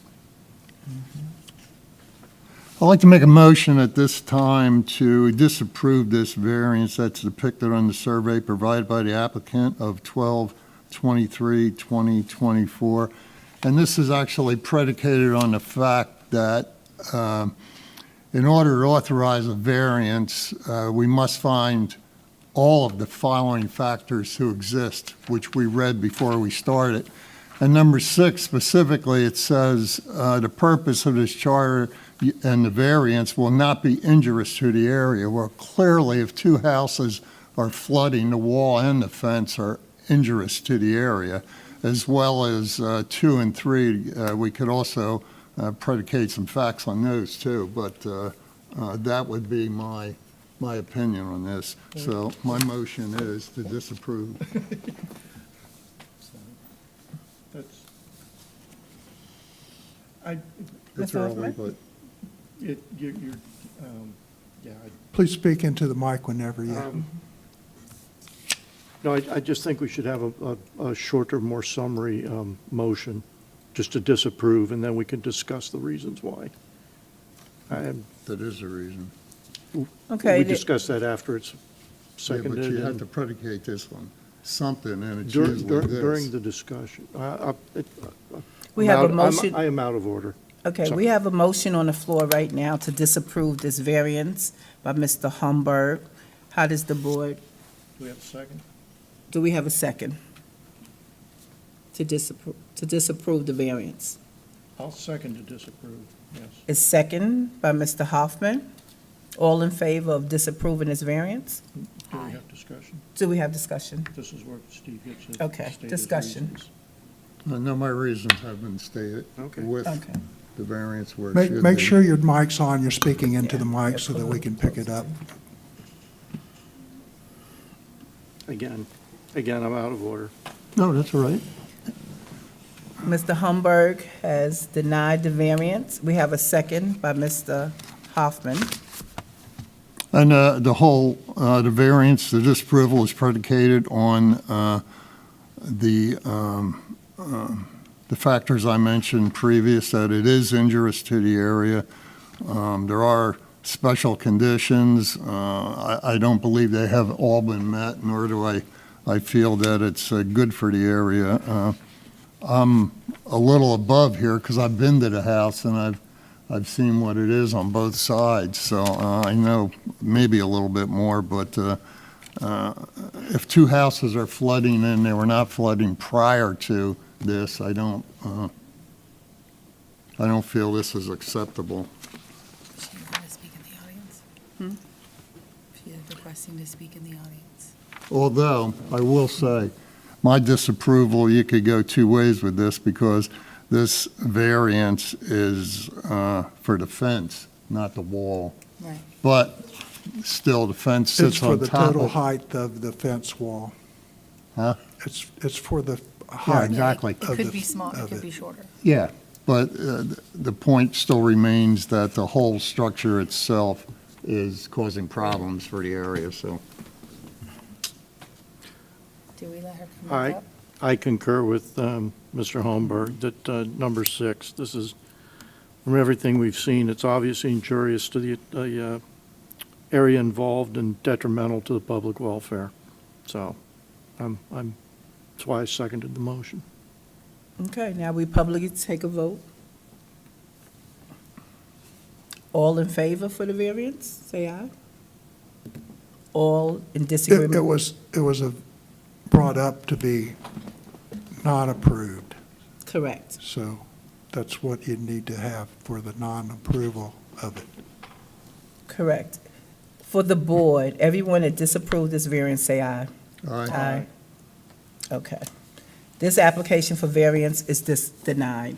I'd like to make a motion at this time to disapprove this variance that's depicted on the survey provided by the applicant of 12/23/2024. And this is actually predicated on the fact that in order to authorize a variance, we must find all of the following factors to exist, which we read before we started. And number 6, specifically, it says the purpose of this charter and the variance will not be injurious to the area. Well, clearly, if two houses are flooding, the wall and the fence are injurious to the area, as well as 2 and 3. We could also predicate some facts on those too, but that would be my opinion on this. So my motion is to disapprove. That's, I, It's Mr. early, Hoffman? but you're, yeah, Please speak into the mic whenever you. no, I just think we should have a shorter, more summary motion, just to disapprove, and then we can discuss the reasons why. that is the reason. Okay, We the- discuss that after it's Yeah, seconded. but you have and to predicate this one, something, and it's dur- usually dur- this. During the discussion. we have a motion. I am out of order. Okay, Sorry. we have a motion on the floor right now to disapprove this variance by Mr. Humberg. How does the board, Do we have a second? do we have a second? To disapprove the variance. I'll second to disapprove, yes. Is second by Mr. Hoffman. All in favor of disapproving this variance? Do we have discussion? Do we have discussion? This is where Steve gets his. Okay, state his discussion. reasons. No, my reasons have been stated. Okay. With Okay. the variance where it should be. Make sure your mic's on, you're speaking into the Yeah. mic so that we can pick it up. Again, I'm out of order. No, that's all right. Mr. Humberg has denied the variance. We have a second by Mr. Hoffman. And the whole, the variance, the disapproval is predicated on the factors I mentioned previous, that it is injurious to the area. There are special conditions. I don't believe they have all been met, nor do I feel that it's good for the area. I'm a little above here because I've been to the house and I've seen what it is on both sides, so I know maybe a little bit more, but if 2 houses are flooding and they were not flooding prior to this, I don't feel this is acceptable. She wanted to speak in the audience? She is requesting to speak in the audience. Although, I will say, my disapproval, you could go 2 ways with this, because this variance is for the fence, not the wall. Right. But still, the fence It's sits for on the top total of. height of the fence wall. Huh? It's for the Yeah, height. exactly. It of could the- be small, it of could be shorter. Yeah, but the point still remains that the whole structure itself is causing problems for the area, so. Do we let her come I- back up? I concur with Mr. Holmberg that number 6, this is, from everything we've seen, it's obviously injurious to the area involved and detrimental to the public welfare. So that's why I seconded the motion. Okay, now we publicly take a vote. All in favor for the variance, say aye. All in It disagreement? was brought up to be not approved, Correct. so that's what you need to have for the non-approval of it. Correct. For the board, everyone that disapproved this variance, say aye. Aye. Okay. This application for variance is denied.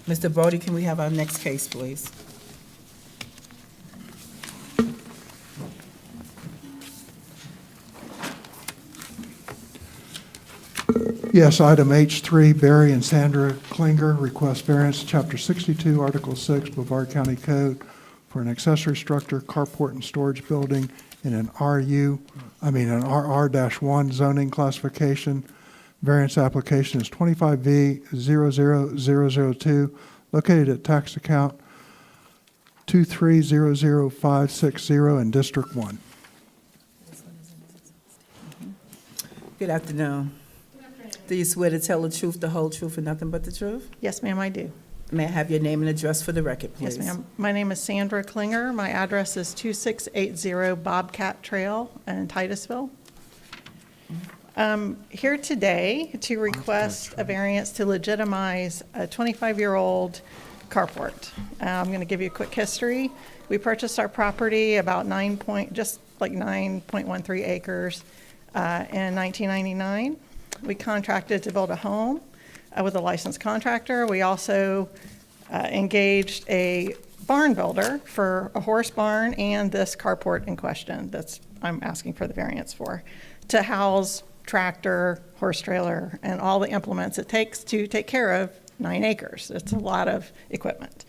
Mr. Brody, can we have our next case, please? Yes, item H3, Barry and Sandra Clinger request variance, Chapter 62, Article 6, Brevard County Code, for an accessory structure, carport and storage building in an an RR-1 zoning classification. Variance application is 25V00002, located at tax account 2300560 in District 1. Good afternoon. Do you swear to tell the truth, the whole truth, and nothing but the truth? Yes, ma'am, I do. May I have your name and address for the record, please? Yes, ma'am. My name is Sandra Clinger. My address is 2680 Bobcat Trail in Titusville. Here today to request a variance to legitimize a 25-year-old carport. I'm going to give you a quick history. We purchased our property about just like 9.13 acres in 1999. We contracted to build a home with a licensed contractor. We also engaged a barn builder for a horse barn and this carport in question I'm asking for the variance for, to house tractor, horse trailer, and all the implements it takes to take care of 9 acres. It's a lot of equipment.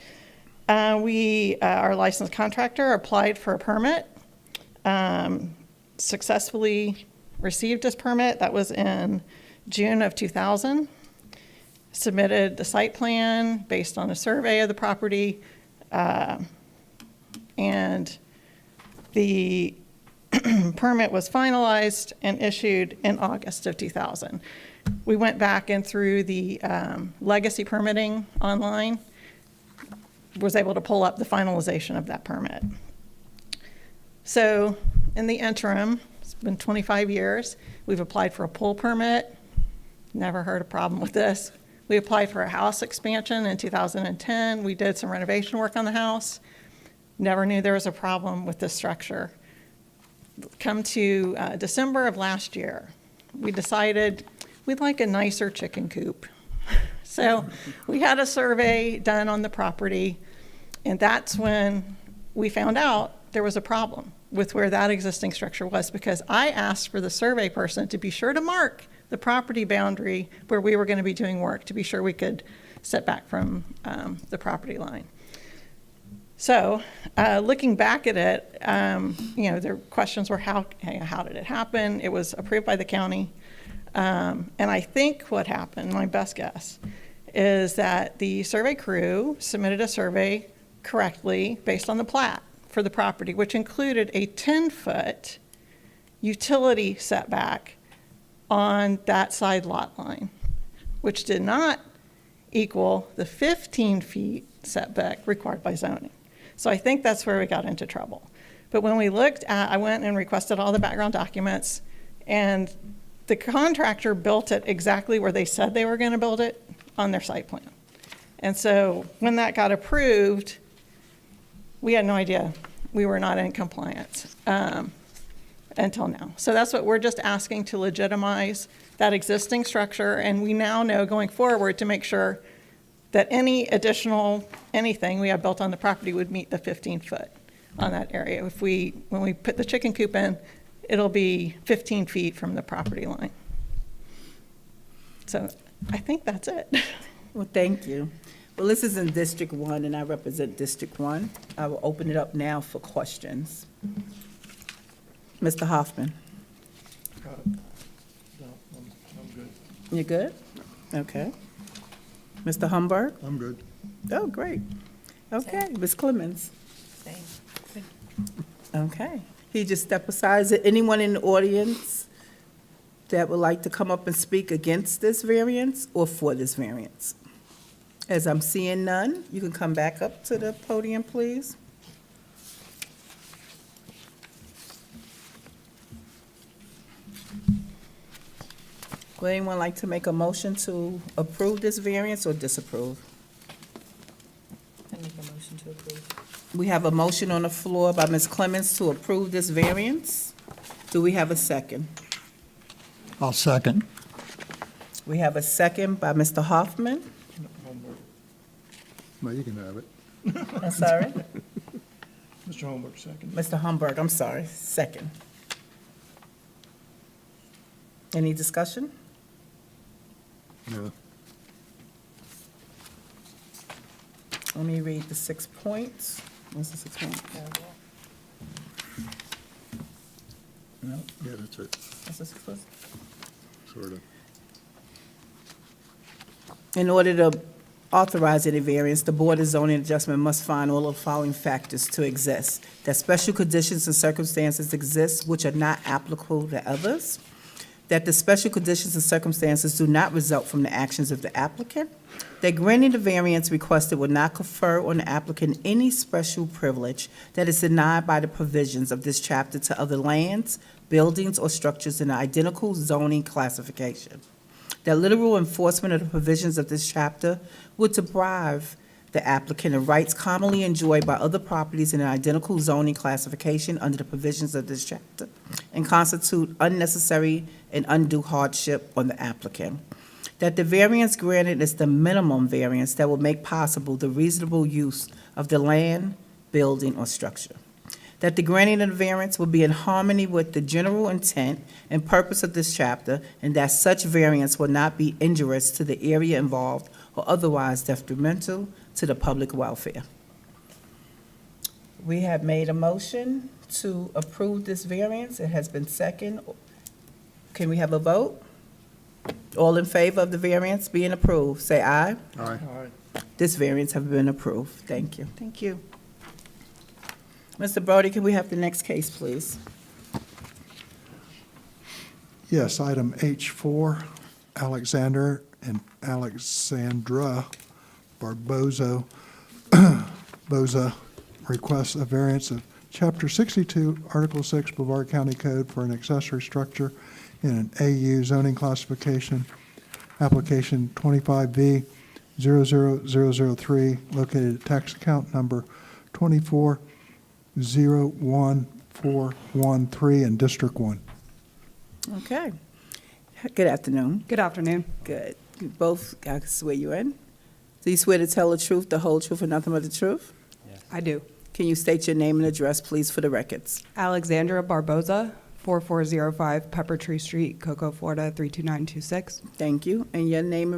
Our licensed contractor applied for a permit, successfully received his permit. That was in June of 2000. Submitted the site plan based on a survey of the property, and the permit was finalized and issued in August of 2000. We went back and through the legacy permitting online, was able to pull up the finalization of that permit. So in the interim, it's been 25 years, we've applied for a pool permit, never heard a problem with this. We applied for a house expansion in 2010. We did some renovation work on the house. Never knew there was a problem with this structure. Come to December of last year, we decided we'd like a nicer chicken coop. So we had a survey done on the property, and that's when we found out there was a problem with where that existing structure was, because I asked for the survey person to be sure to mark the property boundary where we were going to be doing work to be sure we could set back from the property line. So looking back at it, their questions were how did it happen? It was approved by the county. And I think what happened, my best guess, is that the survey crew submitted a survey correctly based on the plat for the property, which included a 10-foot utility setback on that side lot line, which did not equal the 15 feet setback required by zoning. So I think that's where we got into trouble. But when we looked at, I went and requested all the background documents, and the contractor built it exactly where they said they were going to build it on their site plan. And so when that got approved, we had no idea we were not in compliance until now. So that's what we're just asking, to legitimize that existing structure. And we now know going forward to make sure that any additional anything we have built on the property would meet the 15-foot on that area. When we put the chicken coop in, it'll be 15 feet from the property line. So I think that's it. Well, thank you. Well, this is in District 1, and I represent District 1. I will open it up now for questions. Mr. Hoffman? No, I'm good. You good? Okay. Mr. Humberg? I'm good. Oh, great. Okay, Ms. Clemens? Same. Okay. Can you just step aside? Is there anyone in the audience that would like to come up and speak against this variance or for this variance? As I'm seeing none, you can come back up to the podium, please. Would anyone like to make a motion to approve this variance or disapprove? I make a motion to approve. We have a motion on the floor by Ms. Clemens to approve this variance. Do we have a second? I'll second. We have a second by Mr. Hoffman. Well, you can have it. I'm sorry? Mr. Holmberg, second. Mr. Humberg, I'm sorry, second. Any discussion? No. Let me read the 6 points. What's the 6 points? No, Yeah, that's it, what's the 6 points? sort of. In order to authorize any variance, the Board of Zoning Adjustment must find all of the following factors to exist: that special conditions and circumstances exist which are not applicable to others, that the special conditions and circumstances do not result from the actions of the applicant, that granting the variance requested will not confer on the applicant any special privilege that is denied by the provisions of this chapter to other lands, buildings, or structures in an identical zoning classification, that literal enforcement of the provisions of this chapter would deprive the applicant of rights commonly enjoyed by other properties in an identical zoning classification under the provisions of this chapter and constitute unnecessary and undue hardship on the applicant. That the variance granted is the minimum variance that will make possible the reasonable use of the land, building, or structure. That the granting of the variance will be in harmony with the general intent and purpose of this chapter, and that such variance will not be injurious to the area involved or otherwise detrimental to the public welfare. We have made a motion to approve this variance. It has been seconded. Can we have a vote? All in favor of the variance being approved, say aye. Aye. This variance has been approved. Thank you. Thank you. Mr. Brody, can we have the next case, please? Yes, item H4, Alexandra Barboza requests a variance of Chapter 62, Article 6, Brevard County Code for an accessory structure in an AU zoning classification, application 25V 00003, located at tax account number 2401413 in District 1. Okay. Good afternoon. Good afternoon. Good. You both, I can swear you in. Do you swear to tell the truth, the whole truth, and nothing but the truth? I do. Can you state your name and address, please, for the records? Alexandra Barboza, 4405 Petrie Street, Cocoa, Florida, 32926. Thank you. And your name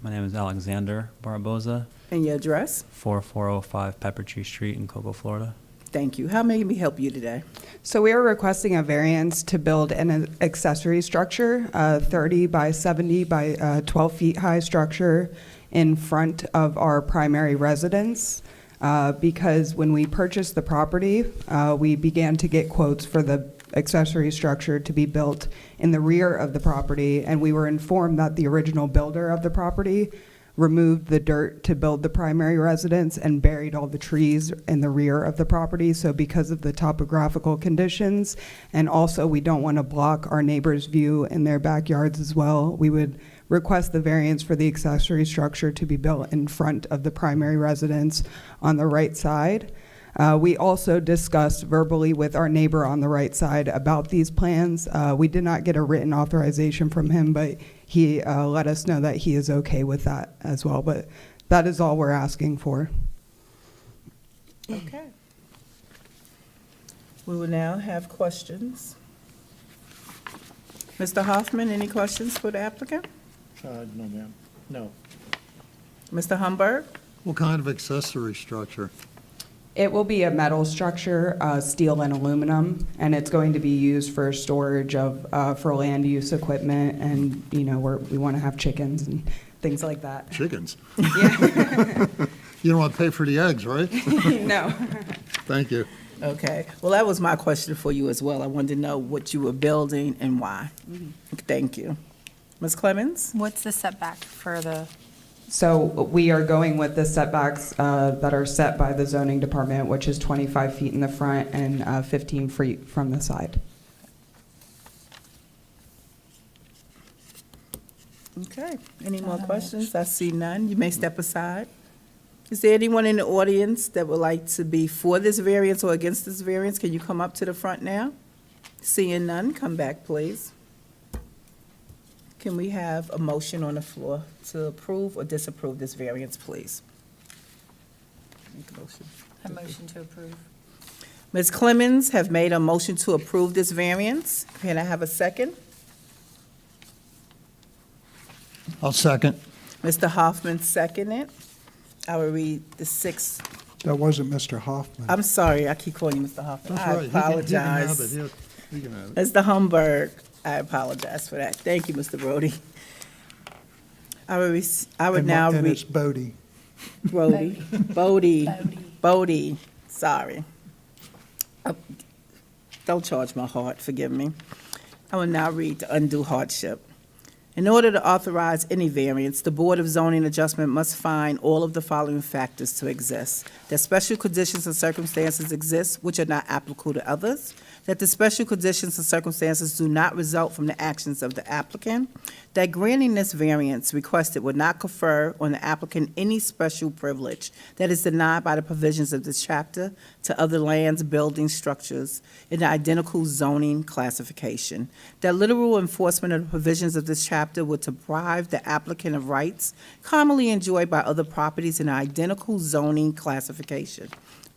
My name is Alexander Barboza, and your address? 4405 Petrie Street in Cocoa, Florida. Thank you. How may we help you today? So we are requesting a variance to build an accessory structure, a 30 by 70 by 12 feet high structure in front of our primary residence. Because when we purchased the property, we began to get quotes for the accessory structure to be built in the rear of the property, and we were informed that the original builder of the property removed the dirt to build the primary residence and buried all the trees in the rear of the property. So because of the topographical conditions, and also we don't want to block our neighbors' view in their backyards as well, we would request the variance for the accessory structure to be built in front of the primary residence on the right side. We also discussed verbally with our neighbor on the right side about these plans. We did not get a written authorization from him, but he let us know that he is okay with that as well. But that is all we're asking for. Okay. We will now have questions. Mr. Hoffman, any questions for the applicant? No, ma'am. No. Mr. Humberg? What kind of accessory structure? It will be a metal structure, steel and aluminum, and it's going to be used for storage of, for land use equipment, and, you know, we want to have chickens and things like that. Chickens? Yeah. You don't want to pay for the eggs, right? No. Thank you. Okay. Well, that was my question for you as well. I wanted to know what you were building and why. Thank you. Ms. Clemens? What's the setback for the, So we are going with the setbacks that are set by the zoning department, which is 25 feet in the front and 15 feet from the side. Okay. Any more questions? I see none. You may step aside. Is there anyone in the audience that would like to be for this variance or against this variance? Can you come up to the front now? Seeing none, come back, please. Can we have a motion on the floor to approve or disapprove this variance, please? Make a motion. a motion to approve? Ms. Clemens have made a motion to approve this variance. Can I have a second? I'll second. Mr. Hoffman seconded. I will read the sixth. That wasn't Mr. Hoffman. I'm sorry, I keep calling you Mr. Hoffman. That's I right. He can have apologize. it. He can have it. Mr. Humberg, I apologize for that. Thank you, Mr. Brody. I would now And read, it's Bodie. Bodie, sorry. Don't charge my heart, forgive me. I will now read the undue hardship. In order to authorize any variance, the Board of Zoning Adjustment must find all of the following factors to exist: that special conditions and circumstances exist which are not applicable to others, that the special conditions and circumstances do not result from the actions of the applicant, that granting this variance requested would not confer on the applicant any special privilege that is denied by the provisions of this chapter to other lands, buildings, structures in the identical zoning classification, that literal enforcement of the provisions of this chapter would deprive the applicant of rights commonly enjoyed by other properties in the identical zoning classification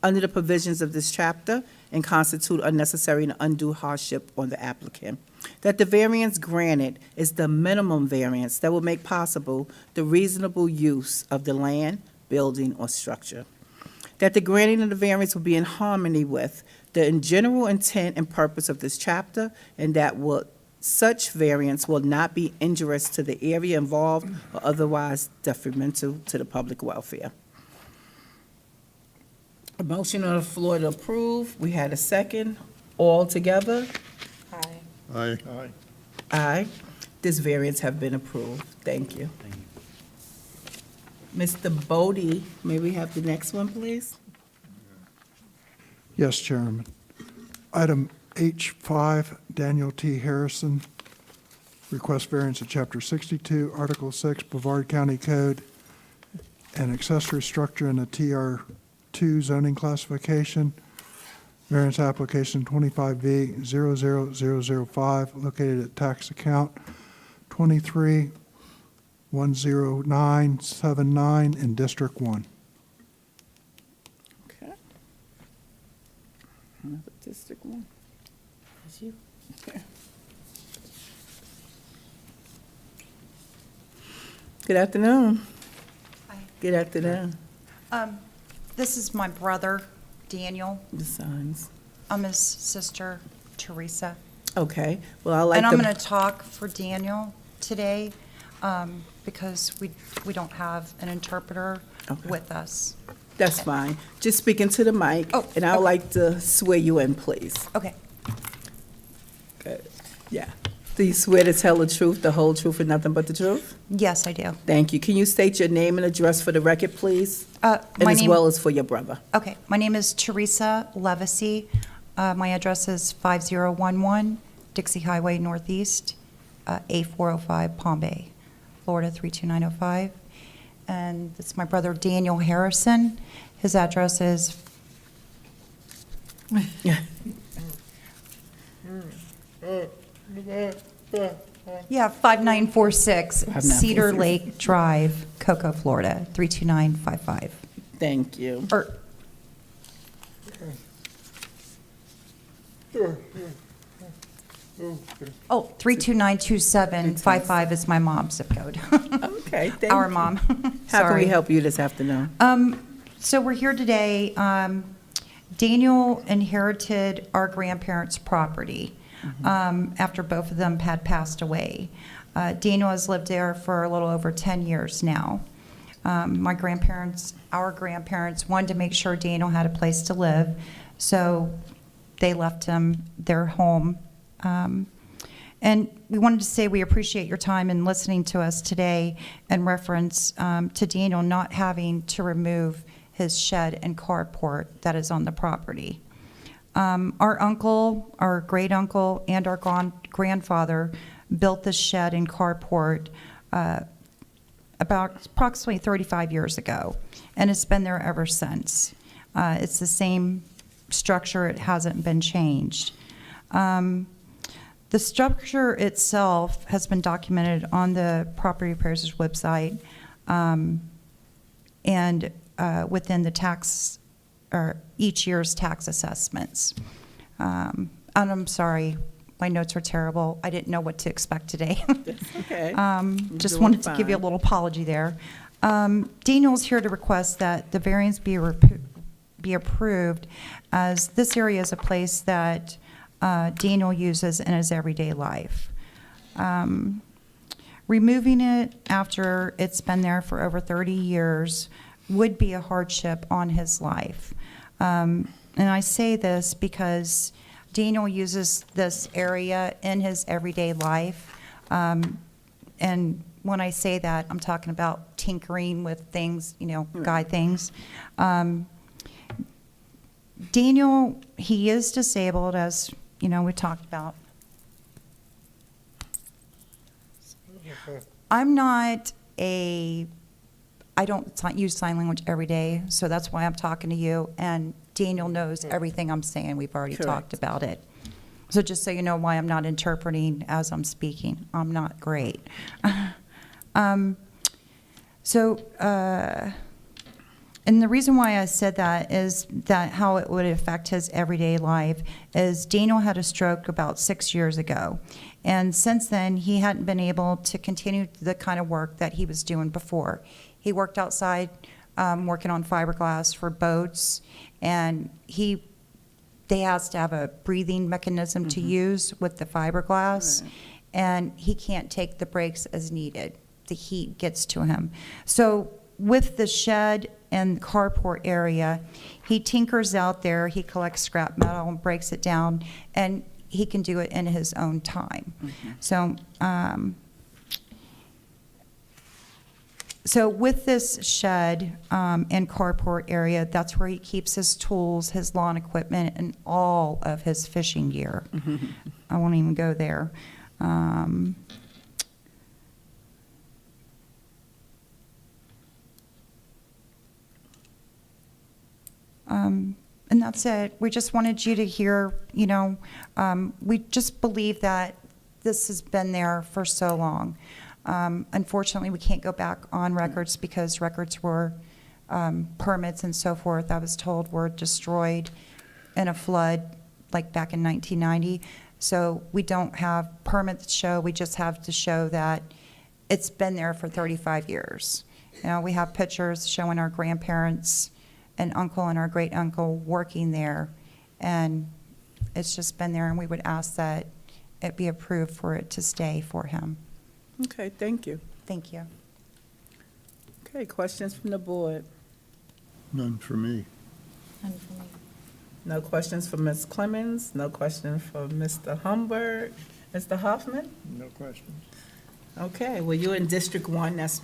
under the provisions of this chapter and constitute unnecessary and undue hardship on the applicant. That the variance granted is the minimum variance that will make possible the reasonable use of the land, building, or structure. That the granting of the variance will be in harmony with the general intent and purpose of this chapter, and that such variance will not be injurious to the area involved or otherwise detrimental to the public welfare. A motion on the floor to approve. We had a second. All together? Aye. Aye. Aye. Aye. This variance have been approved. Thank you. Thank you. Mr. Bodie, may we have the next one, please? Yes, Chairman. Item H5, Daniel T. Harrison, request variance of Chapter 62, Article 6, Brevard County Code, an accessory structure in a TR2 zoning classification. Variance application 25V00005, located at tax account 23-10979 in District 1. Okay. District 1. That's you. Okay. Good afternoon. Hi. Good afternoon. This is my brother, Daniel. The signs. I'm his sister, Theresa. Okay, well, I like And the... I'm going to talk for Daniel today because we don't have an interpreter Okay. with us. That's fine. Just speak into the mic. Oh, And I would okay. like to swear you in, please. Okay. Good. Yeah. Do you swear to tell the truth, the whole truth, and nothing but the truth? Yes, I do. Thank you. Can you state your name and address for the record, please? And My as name, well as for your brother. okay, my name is Theresa Livasy. My address is 5011 Dixie Highway Northeast, A405 Palm Bay, Florida 32905. And it's my brother Daniel Harrison. His address is Yeah, 5946 Cedar Lake Drive, Cocoa, Florida, 32955. Thank you. Or, oh, 3292755 is my mom's zip code. Okay, thank Our you. mom. How can Sorry. we help you this afternoon? So we're here today. Daniel inherited our grandparents' property after both of them had passed away. Daniel has lived there for a little over 10 years now. Our grandparents wanted to make sure Daniel had a place to live, so they left him their home. And we wanted to say we appreciate your time in listening to us today in reference to Daniel not having to remove his shed and carport that is on the property. Our uncle, our great uncle, and our grandfather built this shed and carport about approximately 35 years ago, and it's been there ever since. It's the same structure, it hasn't been changed. The structure itself has been documented on the property appraiser's website and within the tax, or each year's tax assessments. And I'm sorry, my notes are terrible. I didn't know what to expect today. Okay. Just Doing wanted to give you a fine. little apology there. Daniel's here to request that the variance be approved, as this area is a place that Daniel uses in his everyday life. Removing it after it's been there for over 30 years would be a hardship on his life. And I say this because Daniel uses this area in his everyday life. And when I say that, I'm talking about tinkering with things, guy things. Daniel, he is disabled, as we talked about. I'm not I don't use sign language every day, so that's why I'm talking to you. And Daniel knows everything I'm saying. We've already talked about it. So just so you know why I'm not interpreting as I'm speaking. I'm not great. And the reason why I said that is that how it would affect his everyday life is Daniel had a stroke about 6 years ago. And since then, he hadn't been able to continue the kind of work that he was doing before. He worked outside, working on fiberglass for boats, and they asked to have a breathing mechanism to use with the fiberglass, and he can't take the breaks as needed. The heat gets to him. So with the shed and carport area, he tinkers out there, he collects scrap metal and breaks it down, and he can do it in his own time. So with this shed and carport area, that's where he keeps his tools, his lawn equipment, and all of his fishing gear. I won't even go there. And that's it. We just wanted you to hear, we just believe that this has been there for so long. Unfortunately, we can't go back on records because records were, permits and so forth, I was told, were destroyed in a flood like back in 1990. So we don't have permits to show, we just have to show that it's been there for 35 years. We have pictures showing our grandparents and uncle and our great uncle working there, and it's just been there, and we would ask that it be approved for it to stay for him. Okay, thank you. Thank you. Okay, questions from the board? None for me. No questions for Ms. Clemens? No questions for Mr. Humberg? Mr. Hoffman? No questions. Okay, well, you're in District 1, that's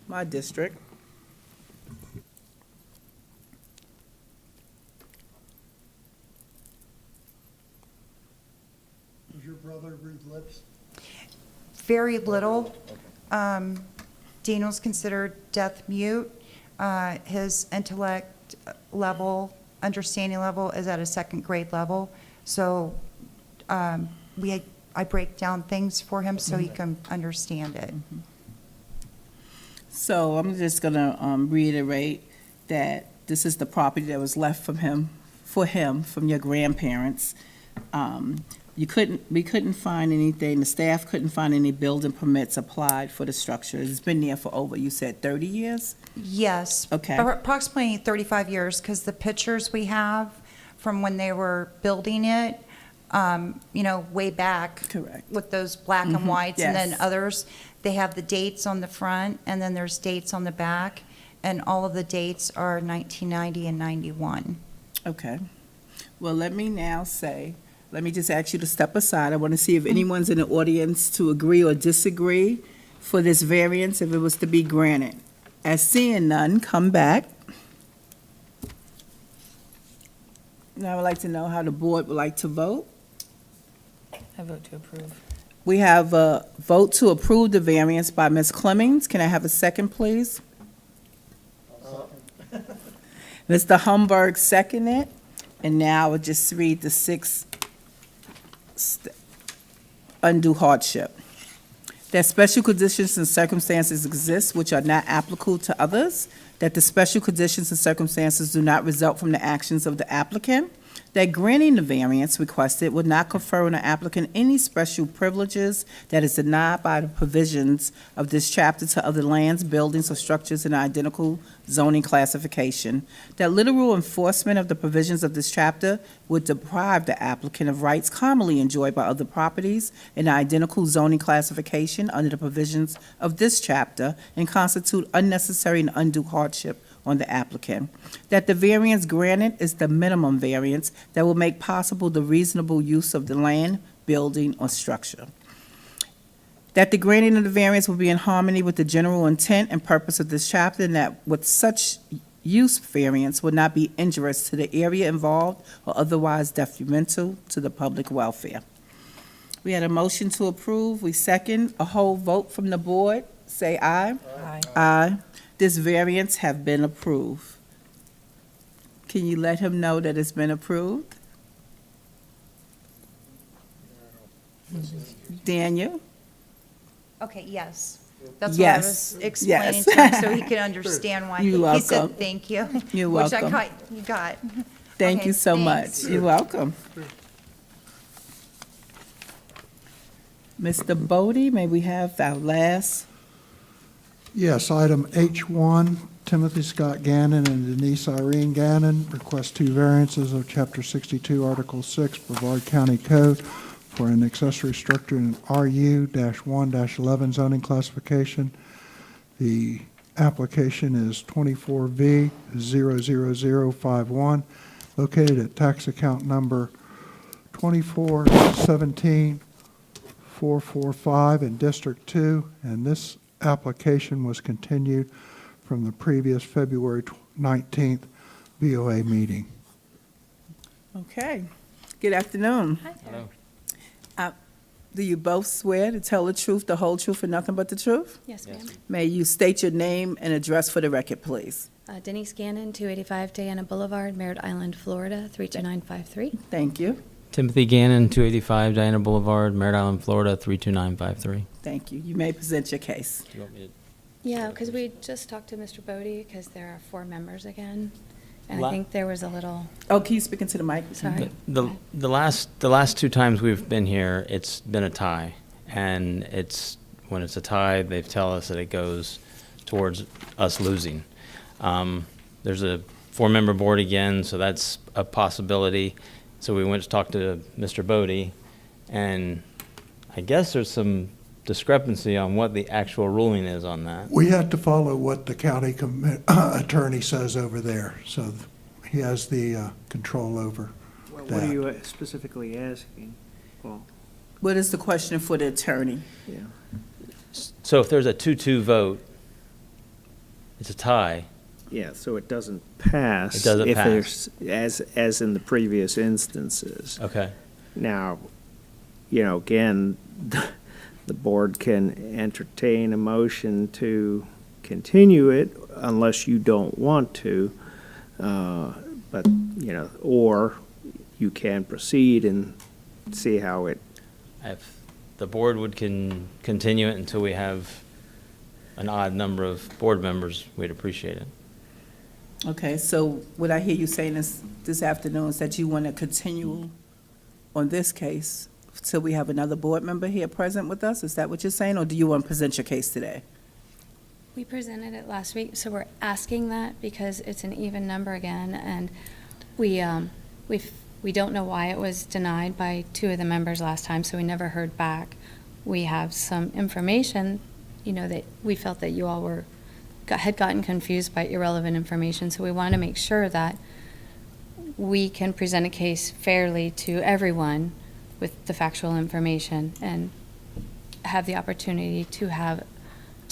my district. Does your brother read lips? Very little. Daniel's considered deaf mute. His intellect level, understanding level is at a second grade level. So I break down things for him so he can understand it. So I'm just gonna reiterate that this is the property that was left from him, from your grandparents. We couldn't find anything, the staff couldn't find any building permits applied for the structure. It's been there for over, you said 30 years? Yes. Okay. Approximately 35 years, because the pictures we have from when they were building it, way back. Correct. With those black and whites, and then yes. others, they have the dates on the front, and then there's dates on the back, and all of the dates are 1990 and 91. Okay. Well, let me just ask you to step aside. I want to see if anyone's in the audience to agree or disagree for this variance if it was to be granted. As seeing none, come back. Now I would like to know how the board would like to vote. I vote to approve. We have a vote to approve the variance by Ms. Clemens. Can I have a second, please? Mr. Humberg seconded, and now I will just read the 6 undue hardship. That special conditions and circumstances exist which are not applicable to others, that the special conditions and circumstances do not result from the actions of the applicant, that granting the variance requested would not confer on the applicant any special privileges that is denied by the provisions of this chapter to other lands, buildings, or structures in identical zoning classification, that literal enforcement of the provisions of this chapter would deprive the applicant of rights commonly enjoyed by other properties in identical zoning classification under the provisions of this chapter and constitute unnecessary and undue hardship on the applicant, that the variance granted is the minimum variance that will make possible the reasonable use of the land, building, or structure, that the granting of the variance will be in harmony with the general intent and purpose of this chapter, and that with such use variance will not be injurious to the area involved or otherwise detrimental to the public welfare. We had a motion to approve. We second. A whole vote from the board. Say aye. Aye. Aye. This variance have been approved. Can you let him know that it's been approved? Daniel? Okay, yes. That's what I Yes, was explaining yes. to him, so he could understand why. You're He said, welcome. thank you. You're Which welcome. you got. Thank Okay, you so thanks. much. You're welcome. Mr. Bodie, may we have our last? Yes, item H1, Timothy Scott Gannon and Denise Irene Gannon request 2 variances of Chapter 62, Article 6, Brevard County Code for an accessory structure in RU-1-11 zoning classification. The application is 24V00051, located at tax account number 2417445 in District 2, and this application was continued from the previous February 19th BOA meeting. Okay. Good afternoon. Hello. Do you both swear to tell the truth, the whole truth, and nothing but the truth? Yes, ma'am. May you state your name and address for the record, please? Denise Gannon, 285 Diana Boulevard, Merritt Island, Florida, 32953. Thank you. Timothy Gannon, 285 Diana Boulevard, Merritt Island, Florida, 32953. Thank you. You may present your case. Do you want me to? Yeah, because we just talked to Mr. Bodie, because there are 4 members again, and La- I think there was a little, Oh, can you speak into the mic? sorry. The last 2 times we've been here, it's been a tie. And when it's a tie, they tell us that it goes towards us losing. There's a 4-member board again, so that's a possibility. So we went to talk to Mr. Bodie, and I guess there's some discrepancy on what the actual ruling is on that. We have to follow what the county attorney says over there, so he has the control over What that. are you specifically asking, Paul? What is the question for the attorney? Yeah. So if there's a 2-2 vote, it's a tie. Yeah, so it doesn't pass. It doesn't if pass. there's, as in the previous instances. Okay. Now, again, the board can entertain a motion to continue it unless you don't want to. But, or you can proceed and see how it. If the board would continue it until we have an odd number of board members, we'd appreciate it. Okay, so what I hear you saying this afternoon is that you want to continue on this case till we have another board member here present with us? Is that what you're saying, or do you want to present your case today? We presented it last week, so we're asking that because it's an even number again, and we don't know why it was denied by 2 of the members last time, so we never heard back. We have some information, that we felt that you all had gotten confused by irrelevant information, so we want to make sure that we can present a case fairly to everyone with the factual information and have the opportunity to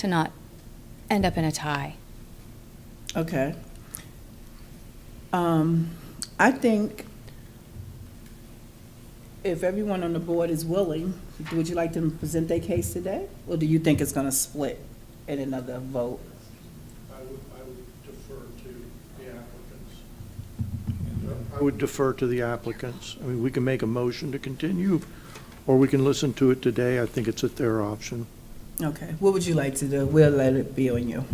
not end up in a tie. Okay. I think if everyone on the board is willing, would you like them to present their case today? Or do you think it's going to split in another vote? I would defer to the applicants. I would defer to the applicants. I mean, we can make a motion to continue, or we can listen to it today. I think it's at their option. Okay, what would you like to do? We'll let it be on you.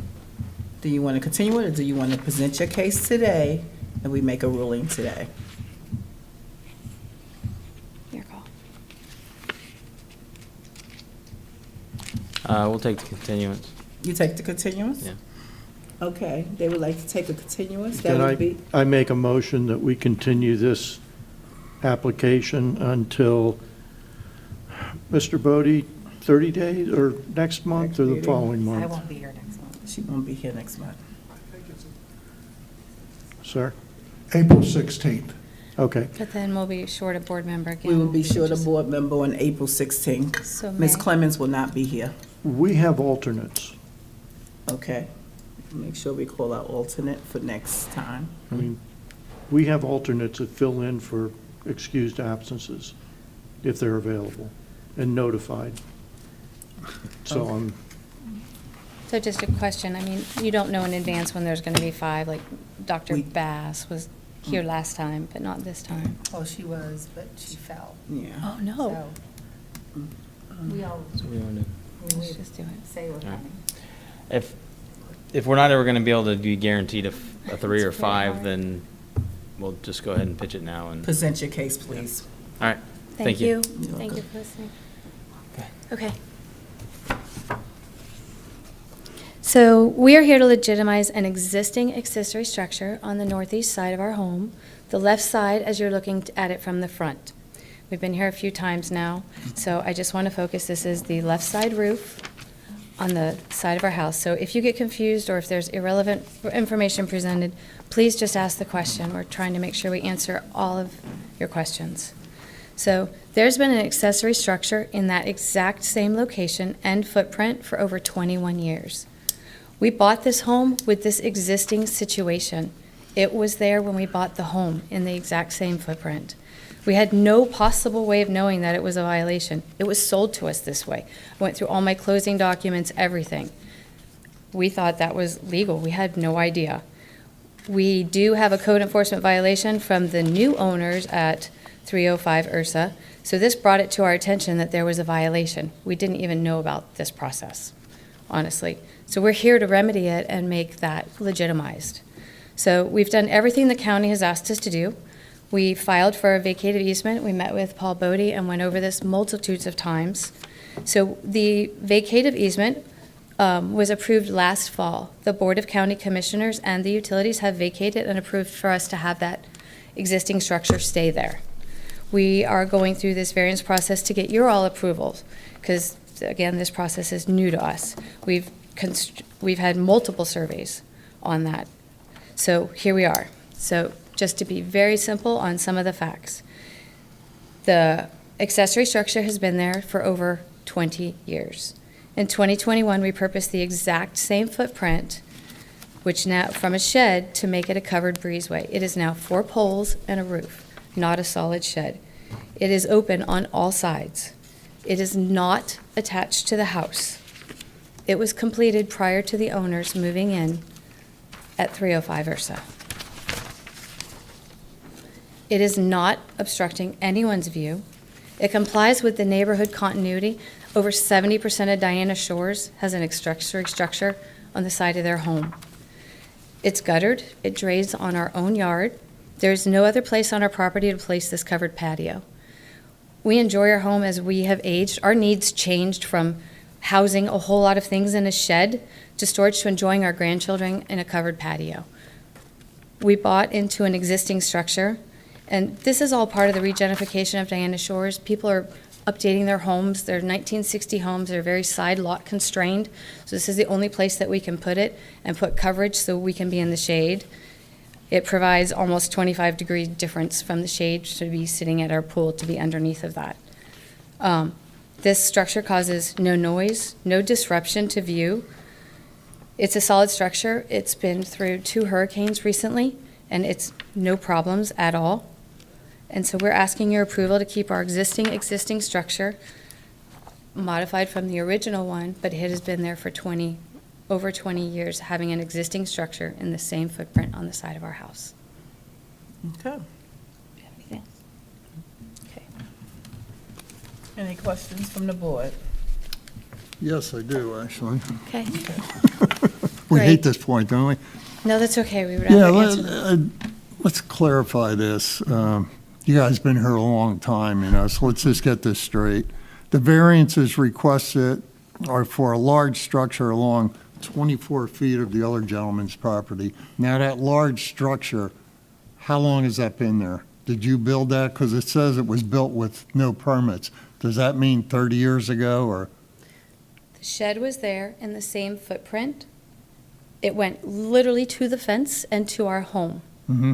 Do you want to continue it, or do you want to present your case today and we make a ruling today? Your call. We'll take the continuance. You take the continuance? Yeah. Okay, they would like to take a continuance? That Can would be, I make a motion that we continue this application until, Mr. Bodie, 30 days, or next month, or the following I month? won't be here next month. she won't be here next month. Sir? April 16th. Okay. But then we'll be short a board member again. We will be short a board member on April 16th. So Ms. May. Clemens will not be here. We have alternates. Okay. Make sure we call our alternate for next time. I mean, we have alternates that fill in for excused absences if they're available and notified. So I'm, So just a question, I mean, you don't know in advance when there's going to be 5, like Dr. Bass was here last time, but not this time. Oh, she was, but she fell. Yeah. Oh, no. We all, So we want to- Let's just do it. say we're coming. If we're not ever going to be able to be guaranteed a 3 or 5, then we'll just go ahead and pitch it now and. Present your case, please. All right. Thank you. Thank you for listening. Okay. So we are here to legitimize an existing accessory structure on the northeast side of our home, the left side as you're looking at it from the front. We've been here a few times now, so I just want to focus. This is the left side roof on the side of our house. So if you get confused or if there's irrelevant information presented, please just ask the question. We're trying to make sure we answer all of your questions. So there's been an accessory structure in that exact same location and footprint for over 21 years. We bought this home with this existing situation. It was there when we bought the home in the exact same footprint. We had no possible way of knowing that it was a violation. It was sold to us this way. I went through all my closing documents, everything. We thought that was legal. We had no idea. We do have a code enforcement violation from the new owners at 305 Ursa. So this brought it to our attention that there was a violation. We didn't even know about this process, honestly. So we're here to remedy it and make that legitimized. So we've done everything the county has asked us to do. We filed for a vacated easement. We met with Paul Bodie and went over this multitudes of times. So the vacated easement was approved last fall. The Board of County Commissioners and the utilities have vacated and approved for us to have that existing structure stay there. We are going through this variance process to get your all approvals because, again, this process is new to us. We've had multiple surveys on that. So here we are. So just to be very simple on some of the facts. The accessory structure has been there for over 20 years. In 2021, we purposed the exact same footprint, which now from a shed to make it a covered breezeway. It is now 4 poles and a roof, not a solid shed. It is open on all sides. It is not attached to the house. It was completed prior to the owners moving in at 305 Ursa. It is not obstructing anyone's view. It complies with the neighborhood continuity. Over 70% of Diana Shores has an accessory structure on the side of their home. It's guttered. It drains on our own yard. There's no other place on our property to place this covered patio. We enjoy our home as we have aged. Our needs changed from housing a whole lot of things in a shed to storage to enjoying our grandchildren in a covered patio. We bought into an existing structure, and this is all part of the regentrification of Diana Shores. People are updating their homes. They're 1960 homes. They're very side lot constrained. So this is the only place that we can put it and put coverage so we can be in the shade. It provides almost 25-degree difference from the shade to be sitting at our pool to be underneath of that. This structure causes no noise, no disruption to view. It's a solid structure. It's been through 2 hurricanes recently, and it's no problems at all. And so we're asking your approval to keep our existing structure modified from the original one, but it has been there for over 20 years, having an existing structure in the same footprint on the side of our house. Okay. Anything? Okay. Any questions from the board? Yes, I do, actually. Okay. We Great. hate this point, don't we? No, that's okay. We would Yeah, rather answer them. let's clarify this. You guys been here a long time, so let's just get this straight. The variances requested are for a large structure along 24 feet of the other gentleman's property. Now, that large structure, how long has that been there? Did you build that? Because it says it was built with no permits. Does that mean 30 years ago, or? The shed was there in the same footprint. It went literally to the fence and to our home. Mm-hmm.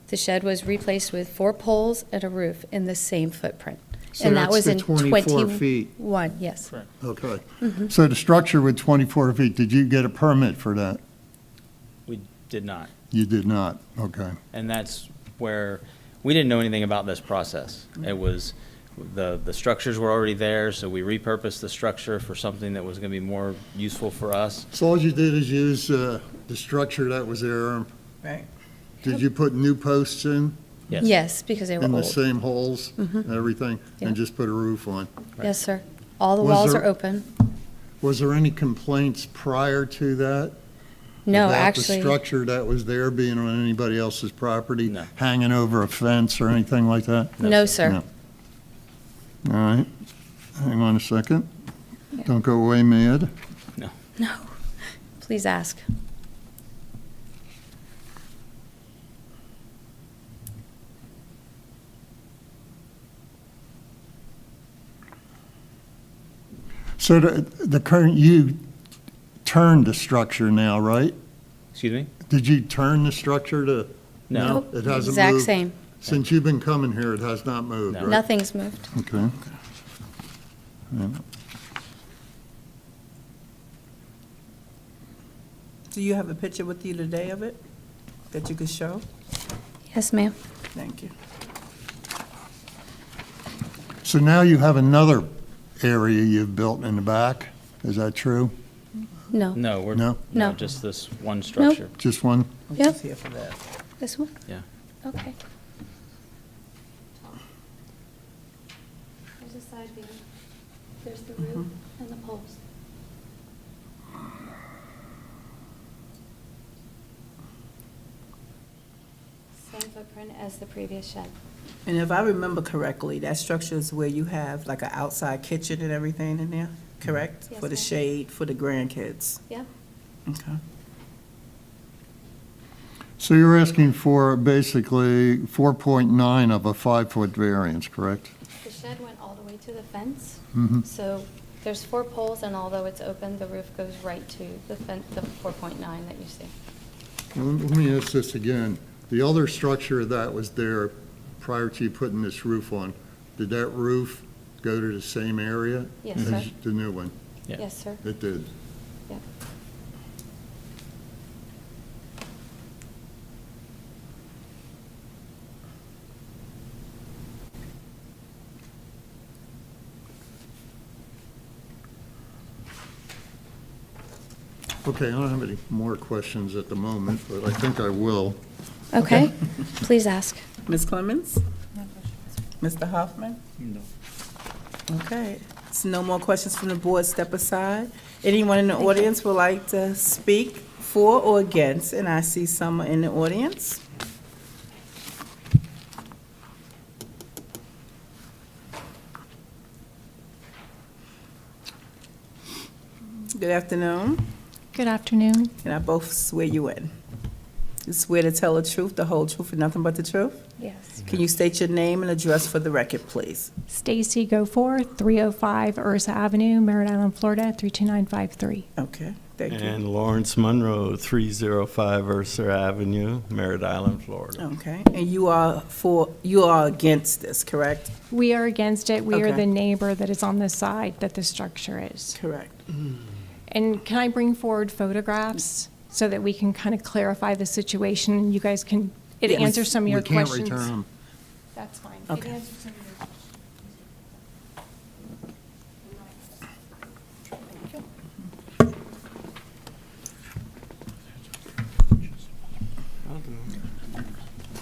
The shed was replaced with 4 poles and a roof in the same footprint. So And that that's was the in 24 feet. 21, yes. Okay. Mhm. So the structure with 24 feet, did you get a permit for that? did not. You did not, okay. And that's where, we didn't know anything about this process. It was, the structures were already there, so we repurposed the structure for something that was gonna be more useful for us. So all you did is use the structure that was there. Right. Did you put new posts in? Yes. Yes, because they were In the old. same holes and everything? Yeah. And just put a roof on? Yes, sir. All the Was walls there- are open. Was there any complaints prior to that? No, About actually. the structure that was there being on anybody else's property? No. Hanging over a fence or anything like that? No, sir. No. All right, hang on a second. Don't go away mad. No. No. Please ask. So the current, you turned the structure now, right? Excuse me? Did you turn the structure to? No. Nope. It hasn't Exact moved? same. Since you've been coming here, it has not moved, No. right? Nothing's moved. Okay. Yeah. Do you have a picture with you today of it that you could show? Yes, ma'am. Thank you. So now you have another area you've built in the back, is that true? No. No, we're, No? no, No. just this one structure. Just one? I'm Yep. just here for that. This one? Yeah. Okay. There's a side view. There's the roof and the poles. Same footprint as the previous shed. And if I remember correctly, that structure is where you have like an outside kitchen and everything in there, correct? Yes, For the ma'am. shade, for the grandkids? Yep. Okay. So you're asking for basically 4.9 of a 5-foot variance, correct? The shed went all the way to the fence. Mhm. So there's 4 poles, and although it's open, the roof goes right to the fence, the 4.9 that you see. Let me ask this again. The other structure that was there prior to you putting this roof on, did that roof go to the same area? Yes, as sir. the new one? Yeah. Yes, sir. It did. Yep. Okay, I don't have any more questions at the moment, but I think I will. Okay. Please ask. Ms. Clemens? Mr. Hoffman? No. Okay, so no more questions from the board, step aside. Anyone in the audience would like to speak for or against? And I see some in the audience. Good afternoon. Good afternoon. Can I both swear you in? You swear to tell the truth, the whole truth, and nothing but the truth? Yes. Can you state your name and address for the record, please? Stacy Goforth, 305 Ursa Avenue, Merritt Island, Florida, 32953. Okay, thank you. And Lawrence Monroe, 305 Ursa Avenue, Merritt Island, Florida. Okay, and you are against this, correct? We are against it. We are Okay. the neighbor that is on the side that the structure is. Correct. And can I bring forward photographs so that we can kind of clarify the situation and you guys can, it Yes. answers some of your We can't questions? return them. That's fine. Okay. It answers some of your questions.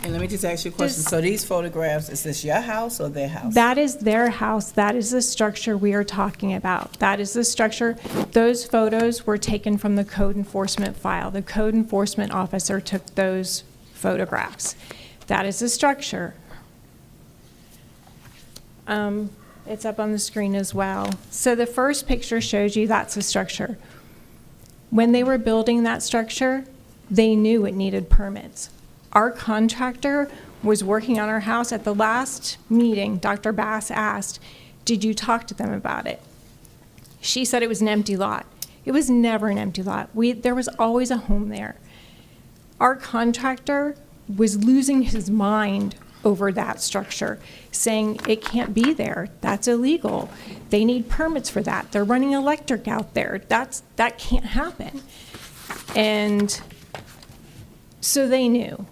And let me just ask you a question. Just- So these photographs, is this your house or their house? That is their house. That is the structure we are talking about. That is the structure. Those photos were taken from the code enforcement file. The code enforcement officer took those photographs. That is the structure. It's up on the screen as well. So the first picture shows you that's the structure. When they were building that structure, they knew it needed permits. Our contractor was working on our house. At the last meeting, Dr. Bass asked, "Did you talk to them about it?" She said it was an empty lot. It was never an empty lot. There was always a home there. Our contractor was losing his mind over that structure, saying it can't be there. That's illegal. They need permits for that. They're running electric out there. That can't happen. And So they knew.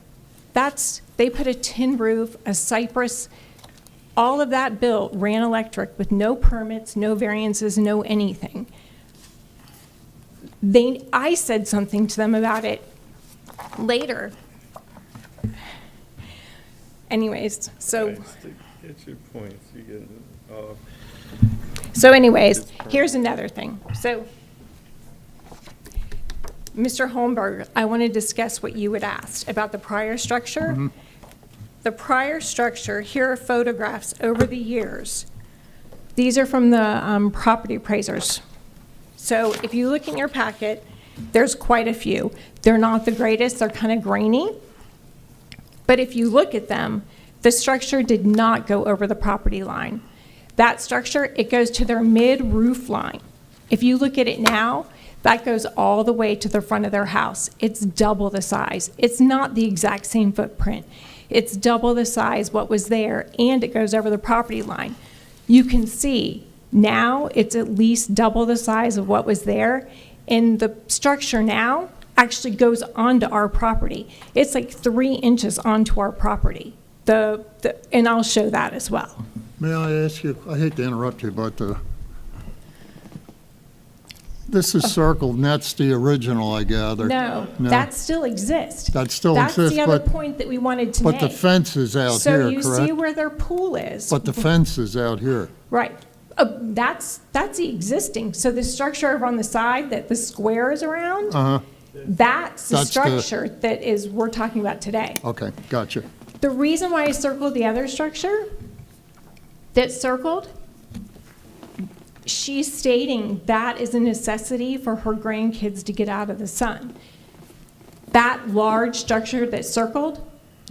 They put a tin roof, a cypress, all of that built, ran electric with no permits, no variances, no anything. I said something to them about it later. Anyways, so. Get your points. You get, So anyways, here's another thing. So, Mr. Holmberg, I want to discuss what you had asked about the prior structure. Mm-hmm. The prior structure, here are photographs over the years. These are from the property appraisers. So if you look in your packet, there's quite a few. They're not the greatest, they're kind of grainy. But if you look at them, the structure did not go over the property line. That structure, it goes to their mid-roof line. If you look at it now, that goes all the way to the front of their house. It's double the size. It's not the exact same footprint. It's double the size what was there, and it goes over the property line. You can see now it's at least double the size of what was there, and the structure now actually goes onto our property. It's like 3 inches onto our property. And I'll show that as well. May I ask you, I hate to interrupt you, but this is circled, and that's the original, I gather. No, that still exists. That still That's exists, the other but- point that we wanted to But make. the fence is out So here, you see correct? where their pool is. But the fence is out here. Right. That's the existing. So the structure over on the side that the square is around, Uh-huh, that's the That's the- structure that is we're talking about today. okay, gotcha. The reason why I circled the other structure that's circled, she's stating that is a necessity for her grandkids to get out of the sun. That large structure that's circled,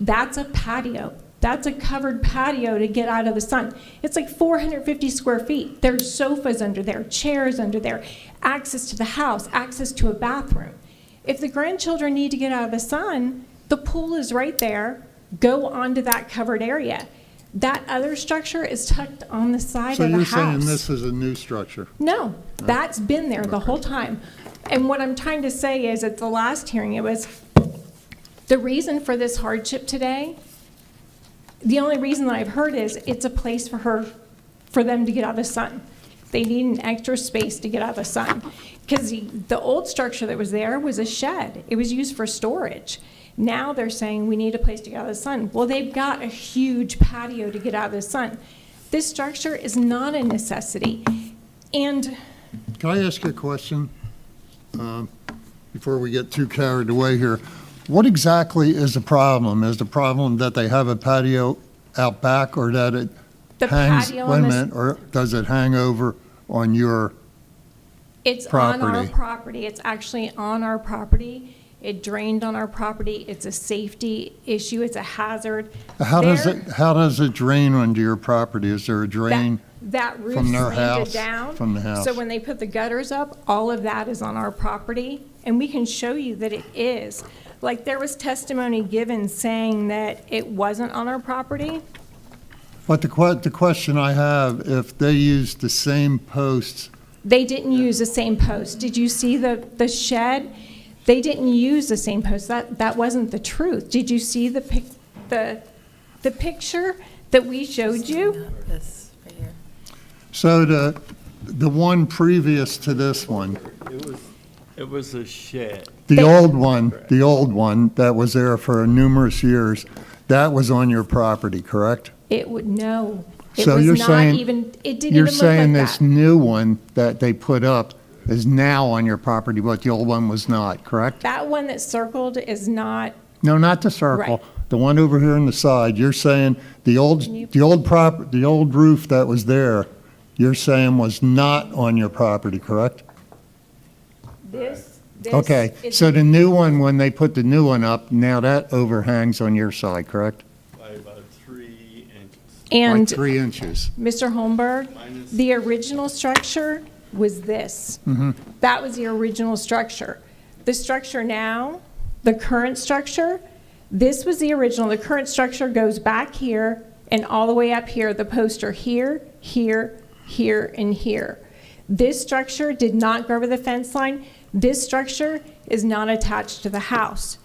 that's a patio. That's a covered patio to get out of the sun. It's like 450 square feet. There's sofas under there, chairs under there, access to the house, access to a bathroom. If the grandchildren need to get out of the sun, the pool is right there. Go onto that covered area. That other structure is tucked on the side So of the you're house. saying this is a new structure? No, that's been there the whole time. And what I'm trying to say is at the last hearing, it was the reason for this hardship today, the only reason that I've heard is it's a place for them to get out of the sun. They need an extra space to get out of the sun. Because the old structure that was there was a shed. It was used for storage. Now they're saying we need a place to get out of the sun. Well, they've got a huge patio to get out of the sun. This structure is not a necessity. And Can I ask you a question before we get too carried away here? What exactly is the problem? Is the problem that they have a patio out back, or that it the hangs, patio wait a on this, minute, or does it hang over on your it's on our property? property. It's actually on our property. It drained on our property. It's a safety issue. It's a hazard. How does it drain onto your property? Is there a drain? That roof From their slanted house? down. From the house. So when they put the gutters up, all of that is on our property, and we can show you that it is. Like, there was testimony given saying that it wasn't on our property. But the question I have, if they use the same posts, They didn't use the same post. Did you see the shed? They didn't use the same post. That wasn't the truth. Did you see the picture that we showed you? so the one previous to this one, It was a shed. the old one that was there for numerous years, that was on your property, correct? It would, no. It So was you're not saying- even, it didn't You're even look saying like this that. new one that they put up is now on your property, but the old one was not, correct? That one that's circled is not, No, not the circle. Right. The one over here on the side. You're saying the old roof that was there, you're saying was not on your property, correct? this Okay, is- so the new one, when they put the new one up, now that overhangs on your side, correct? By about 3 inches. And Like 3 inches. Mr. Holmberg, the original structure was this. Mhm. That was the original structure. The structure now, the current structure, this was the original. The current structure goes back here and all the way up here. The posts are here, here, here, and here. This structure did not go over the fence line. This structure is not attached to the house.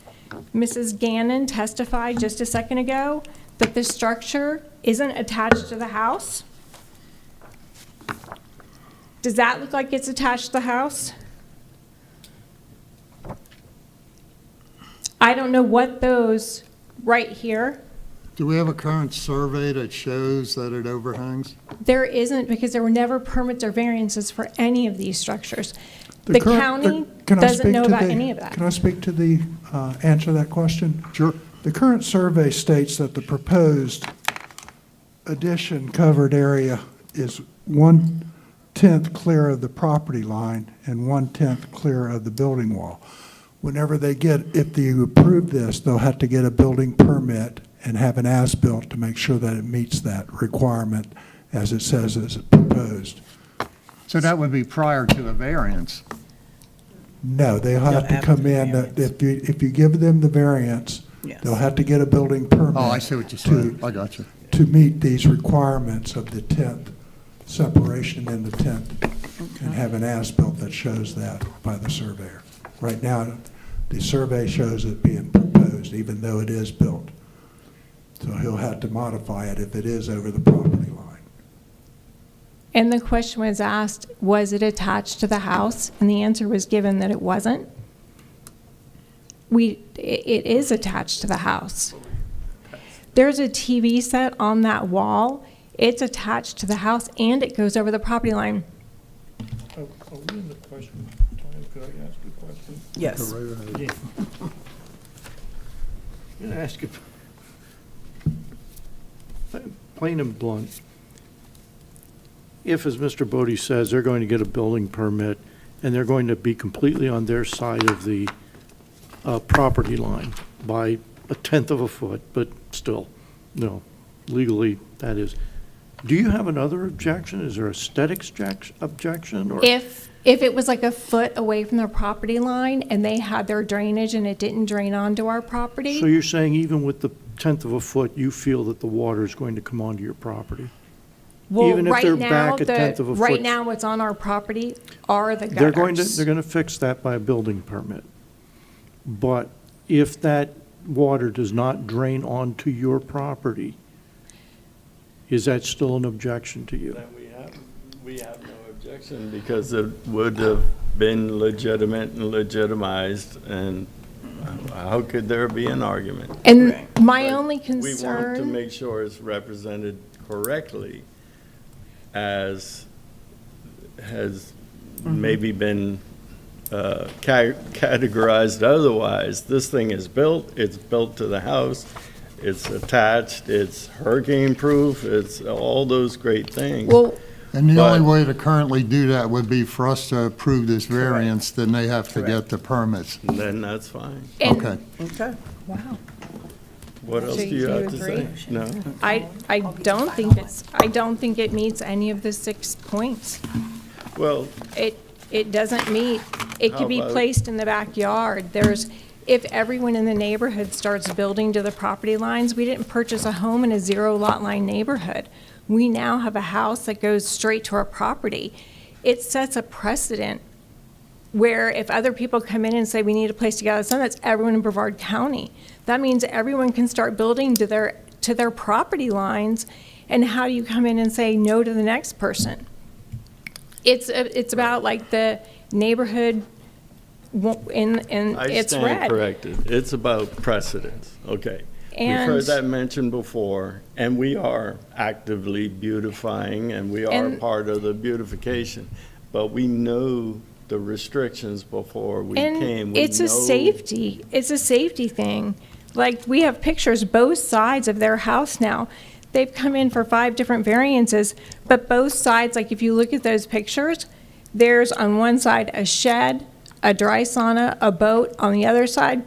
Mrs. Gannon testified just a second ago that the structure isn't attached to the house. Does that look like it's attached to the house? I don't know what those right here. Do we have a current survey that shows that it overhangs? There isn't, because there were never permits or variances for any of these structures. The county doesn't know about any of that. Can I speak to the, answer that question? Sure. The current survey states that the proposed addition covered area is 1/10 clear of the property line and 1/10 clear of the building wall. Whenever they get, if you approve this, they'll have to get a building permit and have an as-built to make sure that it meets that requirement as it says as proposed. So that would be prior to a variance? No, they'll have to come in, if you give them the variance, they'll have to get a building permit. Oh, I see what you're saying. I got you. To meet these requirements of the 10th separation in the 10th and have an as-built that shows that by the surveyor. Right now, the survey shows it being proposed, even though it is built. So he'll have to modify it if it is over the property line. And the question was asked, was it attached to the house? And the answer was given that it wasn't. It is attached to the house. There's a TV set on that wall. It's attached to the house and it goes over the property line. Are we in the question time? Could I ask a question? Yes. Yeah. I'm going to ask you, plain and blunt, if, as Mr. Bodie says, they're going to get a building permit and they're going to be completely on their side of the property line by 1/10 of a foot, but still, no, legally that is. Do you have another objection? Is there aesthetics objection? Or? If it was like a foot away from their property line and they had their drainage and it didn't drain onto our property. So you're saying even with the 1/10 of a foot, you feel that the water is going to come onto your property? Well, Even if right they're now, back a 1/10 of a foot? right now what's on our property are the gutters. They're going to fix that by a building permit. But if that water does not drain onto your property, is that still an objection to you? Then we have no objection because it would have been legitimate and legitimized, and how could there be an argument? And my only We want to concern, make sure it's represented correctly, as has maybe been categorized otherwise. This thing is built, it's built to the house, it's attached, it's hurricane-proof, it's all those great things. And the only way to currently do that would be for us to approve this variance, then they have to get the permits. Then that's fine. Okay. Okay. wow. What else do you have to say? No? I don't think it meets any of the 6 points. Well, It doesn't meet, it How could be about- placed in the backyard. If everyone in the neighborhood starts building to the property lines, we didn't purchase a home in a 0 lot line neighborhood. We now have a house that goes straight to our property. It sets a precedent where if other people come in and say, we need a place to get out of the sun, that's everyone in Brevard County. That means everyone can start building to their property lines, and how do you come in and say no to the next person? It's about like the neighborhood and it's I stand red. corrected. It's about precedence, okay. We've And- heard that mentioned before, and we are actively beautifying, and we are And- part of the beautification. But we know the restrictions before we And came. We it's a know- safety thing. Like, we have pictures both sides of their house now. They've come in for 5 different variances, but both sides, like if you look at those pictures, there's on one side a shed, a dry sauna, a boat. On the other side,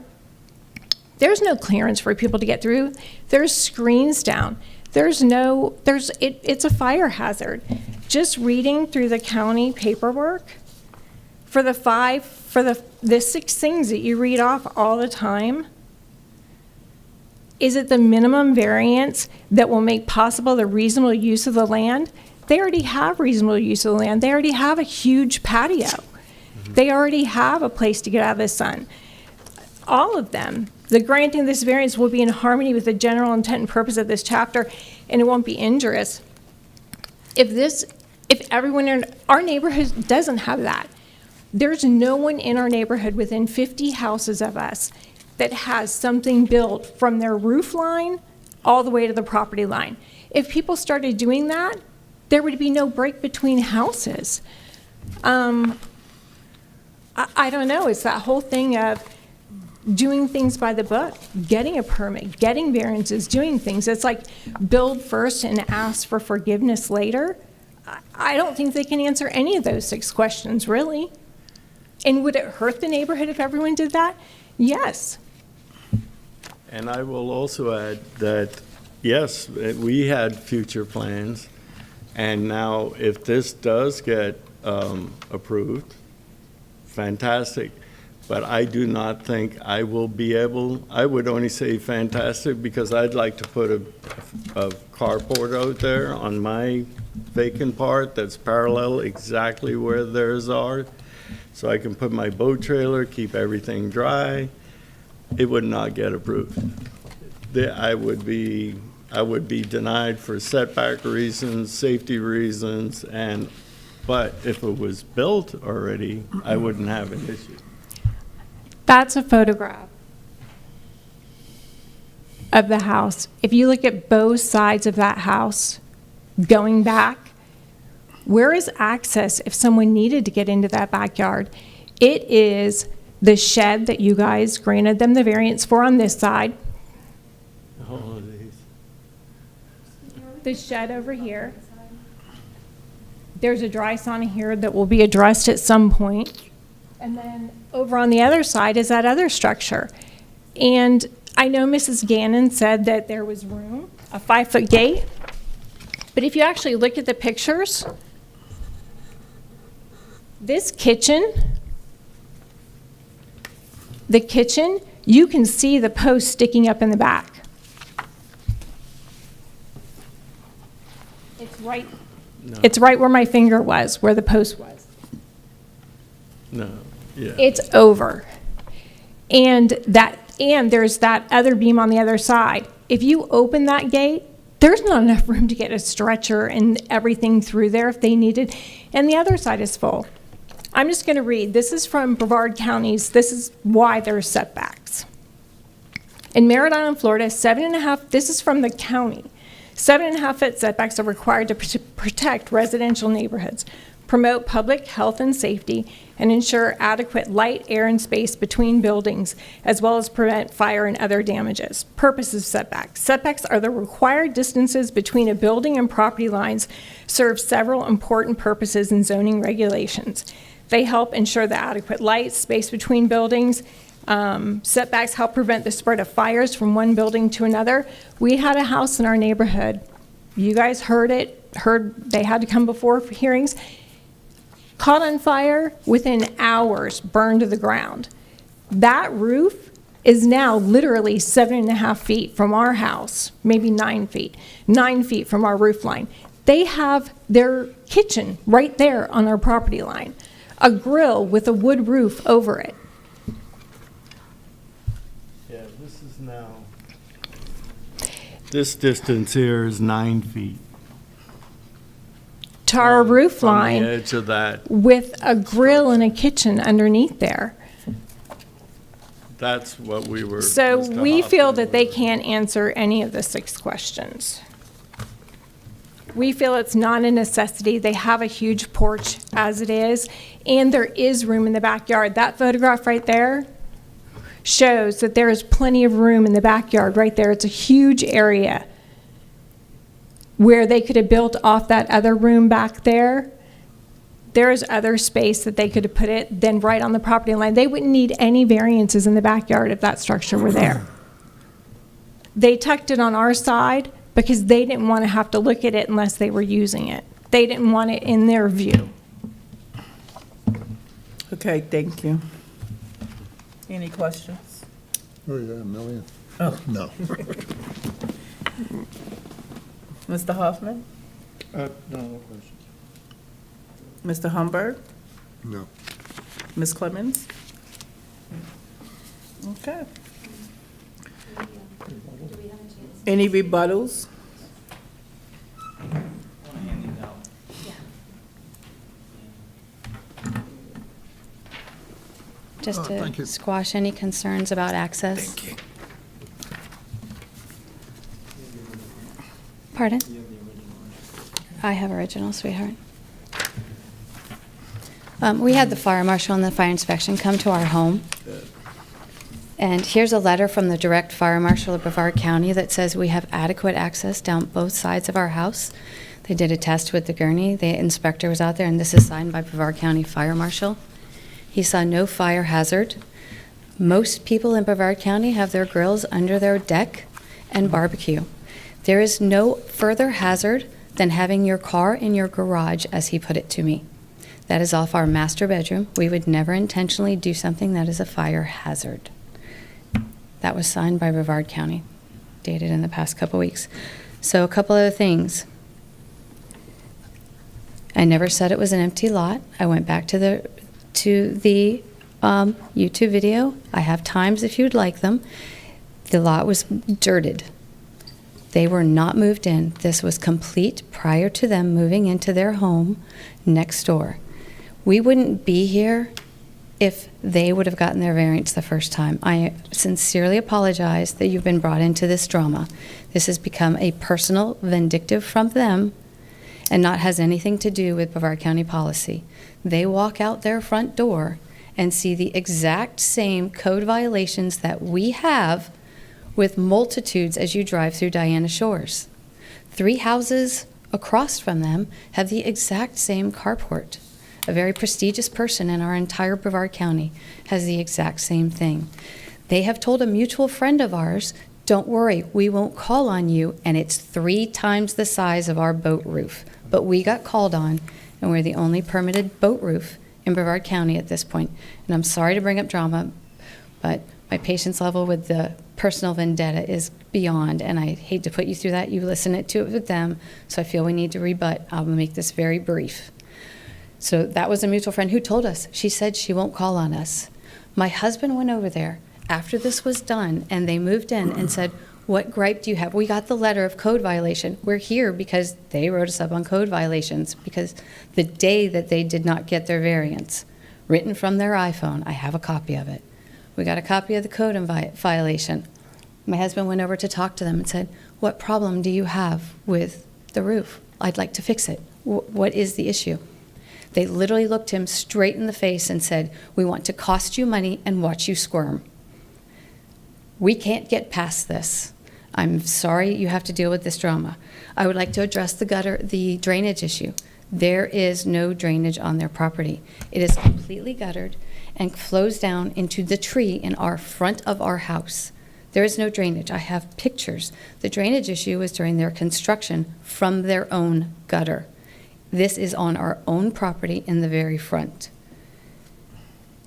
there's no clearance for people to get through. There's screens down. It's a fire hazard. Just reading through the county paperwork, for the 6 things that you read off all the time, is it the minimum variance that will make possible the reasonable use of the land? They already have reasonable use of the land. They already have a huge patio. They already have a place to get out of the sun. All of them. The granting of this variance will be in harmony with the general intent and purpose of this chapter, and it won't be injurious. If everyone in our neighborhood doesn't have that, there's no one in our neighborhood within 50 houses of us that has something built from their roof line all the way to the property line. If people started doing that, there would be no break between houses. I don't know, it's that whole thing of doing things by the book, getting a permit, getting variances, doing things. It's like build first and ask for forgiveness later. I don't think they can answer any of those 6 questions, really. And would it hurt the neighborhood if everyone did that? Yes. And I will also add that, yes, we had future plans, and now if this does get approved, fantastic. But I do not think I will be able, I would only say fantastic because I'd like to put a carport out there on my vacant part that's parallel exactly where theirs are. So I can put my boat trailer, keep everything dry. It would not get approved. I would be denied for setback reasons, safety reasons, but if it was built already, I wouldn't have an issue. That's a photograph of the house. If you look at both sides of that house, going back, where is access if someone needed to get into that backyard? It is the shed that you guys granted them the variance for on this side. Oh, geez. The shed over here. There's a dry sauna here that will be addressed at some point. And then over on the other side is that other structure. And I know Mrs. Gannon said that there was room, a 5-foot gate. But if you actually look at the pictures, this kitchen, you can see the post sticking up in the back. It's right where my finger was, where the post was. No, yeah. It's over. And there's that other beam on the other side. If you open that gate, there's not enough room to get a stretcher and everything through there if they needed. And the other side is full. I'm just going to read. This is from Brevard County's. This is why there's setbacks. In Merritt Island, Florida, 7.5, this is from the county, 7.5-foot setbacks are required to protect residential neighborhoods, promote public health and safety, and ensure adequate light, air, and space between buildings, as well as prevent fire and other damages. Purpose of setbacks. Setbacks are the required distances between a building and property lines, serve several important purposes in zoning regulations. They help ensure the adequate light, space between buildings. Setbacks help prevent the spread of fires from one building to another. We had a house in our neighborhood. You guys heard they had to come before for hearings. Caught on fire, within hours, burned to the ground. That roof is now literally 7.5 feet from our house, maybe 9 feet, 9 feet from our roof line. They have their kitchen right there on our property line, a grill with a wood roof over it. Yeah, this is now, this distance here is 9 feet. To our roof line, From the edge of that, with a grill and a kitchen underneath there. that's what we were. So Mr. we feel Hoffman that they can't answer any of the 6 questions. We feel it's not a necessity. They have a huge porch as it is, and there is room in the backyard. That photograph right there shows that there is plenty of room in the backyard right there. It's a huge area where they could have built off that other room back there. There is other space that they could have put it then right on the property line. They wouldn't need any variances in the backyard if that structure were there. They tucked it on our side because they didn't want to have to look at it unless they were using it. They didn't want it in their view. Okay, thank you. Any questions? Oh, yeah, a million. Oh. No. Mr. Hoffman? No questions. Mr. Humberg? No. Ms. Clemens? Okay. Any rebuttals? Just thank to you. squash any concerns about access. Thank you. Pardon? I have original, sweetheart. We had the fire marshal and the fire inspection come to our home. And here's a letter from the direct fire marshal of Brevard County that says we have adequate access down both sides of our house. They did a test with the gurney. The inspector was out there, and this is signed by Brevard County Fire Marshal. He saw no fire hazard. Most people in Brevard County have their grills under their deck and barbecue. There is no further hazard than having your car in your garage, as he put it to me. That is off our master bedroom. We would never intentionally do something that is a fire hazard. That was signed by Brevard County, dated in the past couple weeks. So a couple other things. I never said it was an empty lot. I went back to the YouTube video. I have times if you'd like them. The lot was dirted. They were not moved in. This was complete prior to them moving into their home next door. We wouldn't be here if they would have gotten their variance the first time. I sincerely apologize that you've been brought into this drama. This has become a personal vindictive from them and not has anything to do with Brevard County policy. They walk out their front door and see the exact same code violations that we have with multitudes as you drive through Diana Shores. 3 houses across from them have the exact same carport. A very prestigious person in our entire Brevard County has the exact same thing. They have told a mutual friend of ours, don't worry, we won't call on you, and it's 3 times the size of our boat roof. But we got called on, and we're the only permitted boat roof in Brevard County at this point. And I'm sorry to bring up drama, but my patience level with the personal vendetta is beyond, and I hate to put you through that. You listen to it with them, so I feel we need to rebut. I'll make this very brief. So that was a mutual friend who told us. She said she won't call on us. My husband went over there after this was done, and they moved in and said, what gripe do you have? We got the letter of code violation. We're here because they wrote us up on code violations, because the day that they did not get their variance, written from their iPhone, I have a copy of it. We got a copy of the code violation. My husband went over to talk to them and said, what problem do you have with the roof? I'd like to fix it. What is the issue? They literally looked him straight in the face and said, we want to cost you money and watch you squirm. We can't get past this. I'm sorry you have to deal with this drama. I would like to address the drainage issue. There is no drainage on their property. It is completely guttered and flows down into the tree in our front of our house. There is no drainage. I have pictures. The drainage issue was during their construction from their own gutter. This is on our own property in the very front.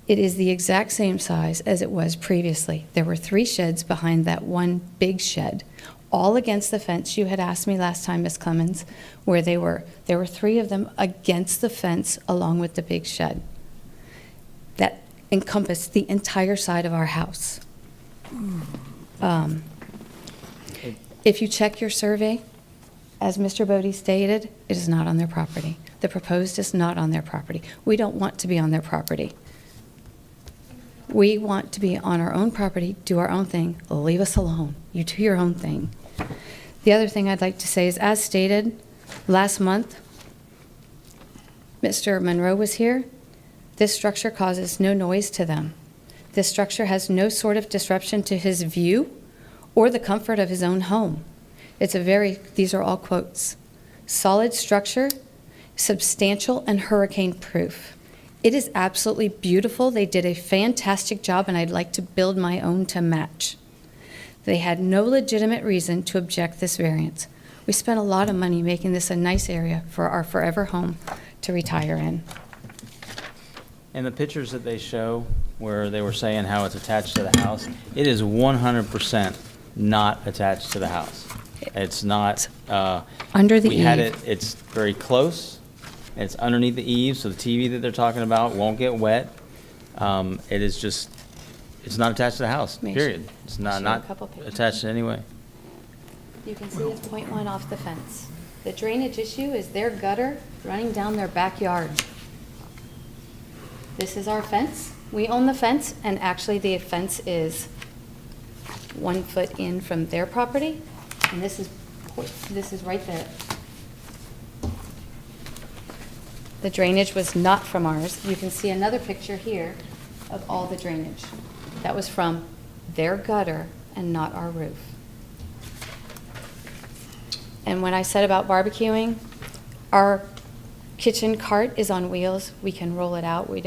It is the exact same size as it was previously. There were 3 sheds behind that one big shed, all against the fence. You had asked me last time, Ms. Clemens, where they were. There were 3 of them against the fence along with the big shed. That encompassed the entire side of our house. If you check your survey, as Mr. Bodie stated, it is not on their property. The proposed is not on their property. We don't want to be on their property. We want to be on our own property, do our own thing, leave us alone. You do your own thing. The other thing I'd like to say is, as stated, last month, Mr. Monroe was here. This structure causes no noise to them. This structure has no sort of disruption to his view or the comfort of his own home. It's these are all quotes, solid structure, substantial and hurricane proof. It is absolutely beautiful. They did a fantastic job, and I'd like to build my own to match. They had no legitimate reason to object this variance. We spent a lot of money making this a nice area for our forever home to retire in. And the pictures that they show where they were saying how it's attached to the house, it is 100% not attached to the house. It's not. Under the we had eave. it's very close. It's underneath the eave, so the TV that they're talking about won't get wet. It is just, it's not attached to the house, period. It's not attached in any way. You can see it's 0.1 off the fence. The drainage issue is their gutter running down their backyard. This is our fence. We own the fence, and actually the fence is 1 foot in from their property, and this is right there. The drainage was not from ours. You can see another picture here of all the drainage. That was from their gutter and not our roof. And when I said about barbecuing, our kitchen cart is on wheels. We can roll it out. We're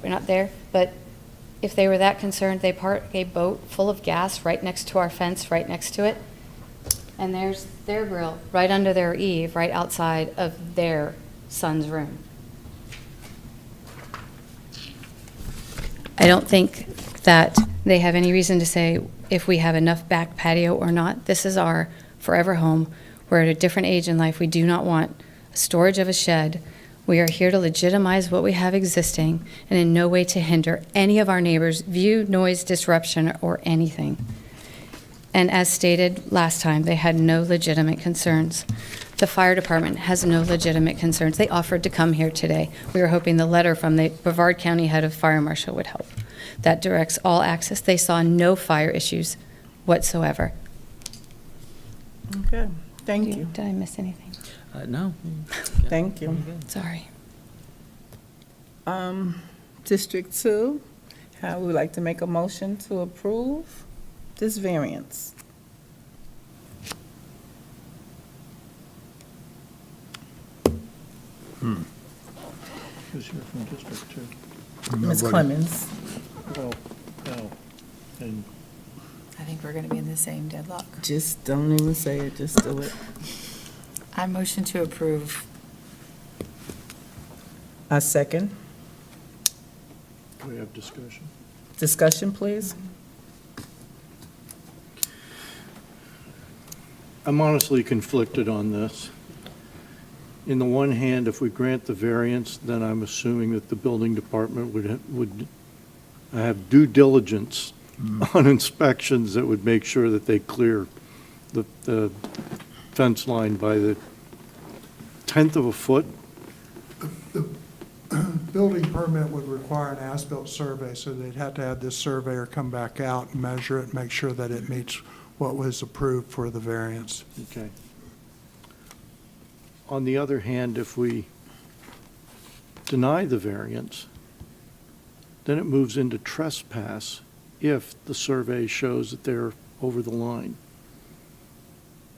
not there. But if they were that concerned, they park a boat full of gas right next to our fence, right next to it. And there's their grill right under their eave, right outside of their son's room. I don't think that they have any reason to say if we have enough back patio or not. This is our forever home. We're at a different age in life. We do not want storage of a shed. We are here to legitimize what we have existing and in no way to hinder any of our neighbors' view, noise, disruption, or anything. And as stated last time, they had no legitimate concerns. The fire department has no legitimate concerns. They offered to come here today. We were hoping the letter from the Brevard County head of fire marshal would help. That directs all access. They saw no fire issues whatsoever. Okay, thank you. Did I miss anything? No. Thank you. Sorry. District 2, how we would like to make a motion to approve this variance. Who's here from District 2? Ms. Clemens. Well, no. And I think we're going to be in the same deadlock. Just don't even say it, just do it. I motion to approve. A second. do we have discussion? Discussion, please. I'm honestly conflicted on this. In the one hand, if we grant the variance, then I'm assuming that the building department would have due diligence on inspections that would make sure that they clear the fence line by the 1/10 of a foot. The building permit would require an as-built survey, so they'd have to have this surveyor come back out and measure it, make sure that it meets what was approved for the variance. Okay. On the other hand, if we deny the variance, then it moves into trespass if the survey shows that they're over the line.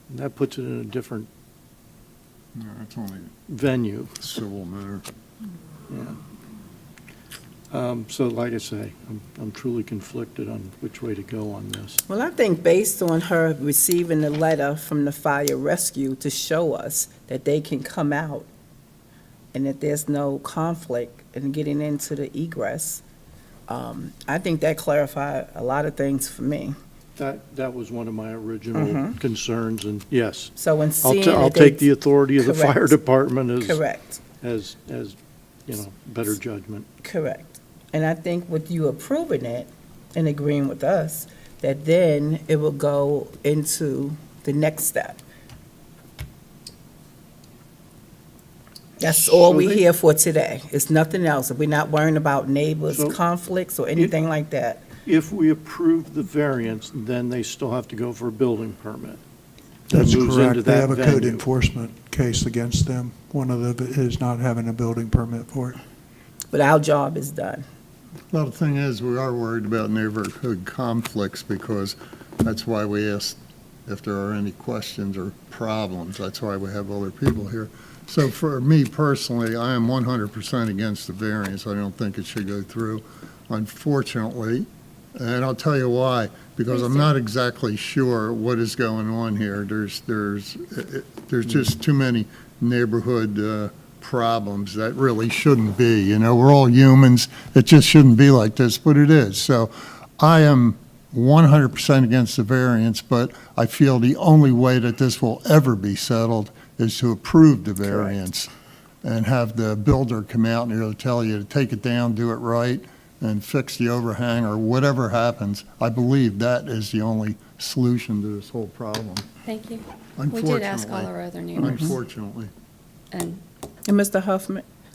And that puts it in a different No, it's only venue. civil matter. Yeah. So like I say, I'm truly conflicted on which way to go on this. Well, I think based on her receiving the letter from the fire rescue to show us that they can come out and that there's no conflict in getting into the egress, I think that clarified a lot of things for me. That was one of my original concerns, and yes. So when seeing that I'll they- take the authority of the fire Correct. department Correct. as, better judgment. Correct. And I think with you approving it and agreeing with us, that then it will go into the next step. That's all So we're they- here for today. It's nothing else. We're not worrying about neighbors' So- conflicts or anything like that. If we approve the variance, then they still have to go for a building permit. That That's moves into correct. They that have a code venue. enforcement case against them. One of them is not having a building permit for it. But our job is done. Well, the thing is, we are worried about neighborhood conflicts because that's why we asked if there are any questions or problems. That's why we have other people here. So for me personally, I am 100% against the variance. I don't think it should go through, unfortunately. And I'll tell you why, because I'm not exactly sure what is going on here. There's just too many neighborhood problems that really shouldn't be. You know, we're all humans. It just shouldn't be like this, but it is. So I am 100% against the variance, but I feel the only way that this will ever be settled is to approve the variance and have the builder come out and he'll tell you to take it down, do it right, and fix the overhang or whatever happens. I believe that is the only solution to this whole problem. Thank you. We did ask all our other neighbors. Unfortunately. And Mr.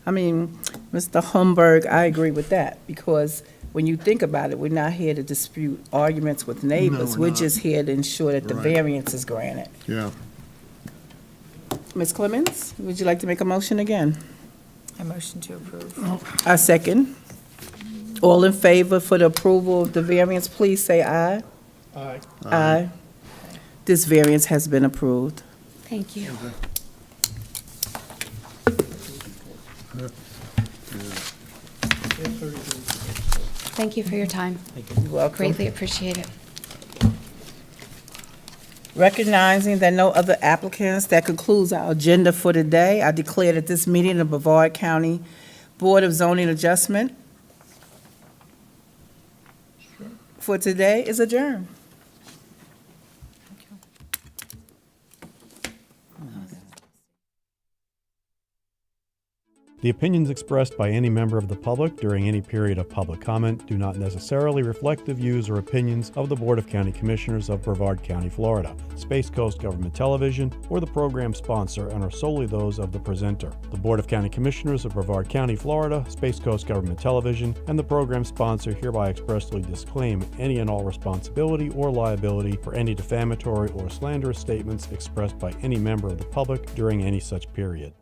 Mr. Humberg, I agree with that, because when you think about it, we're not here to dispute arguments with neighbors. we're We're not. just here to ensure that the Right. variance is granted. Yeah. Ms. Clemens, would you like to make a motion again? I motion to approve. I second. All in favor for the approval of the variance, please say aye. Aye. Aye. This variance has been approved. thank you. Thank you for your time. You're welcome. Greatly appreciate it. Recognizing that no other applicants, that concludes our agenda for today. I declare that this meeting of Brevard County Board of Zoning Adjustment for today is adjourned. The opinions expressed by any member of the public during any period of public comment do not necessarily reflect the views or opinions of the Board of County Commissioners of Brevard County, Florida, Space Coast Government Television, or the program sponsor, and are solely those of the presenter. The Board of County Commissioners of Brevard County, Florida, Space Coast Government Television, and the program sponsor hereby expressly disclaim any and all responsibility or liability for any defamatory or slanderous statements expressed by any member of the public during any such period.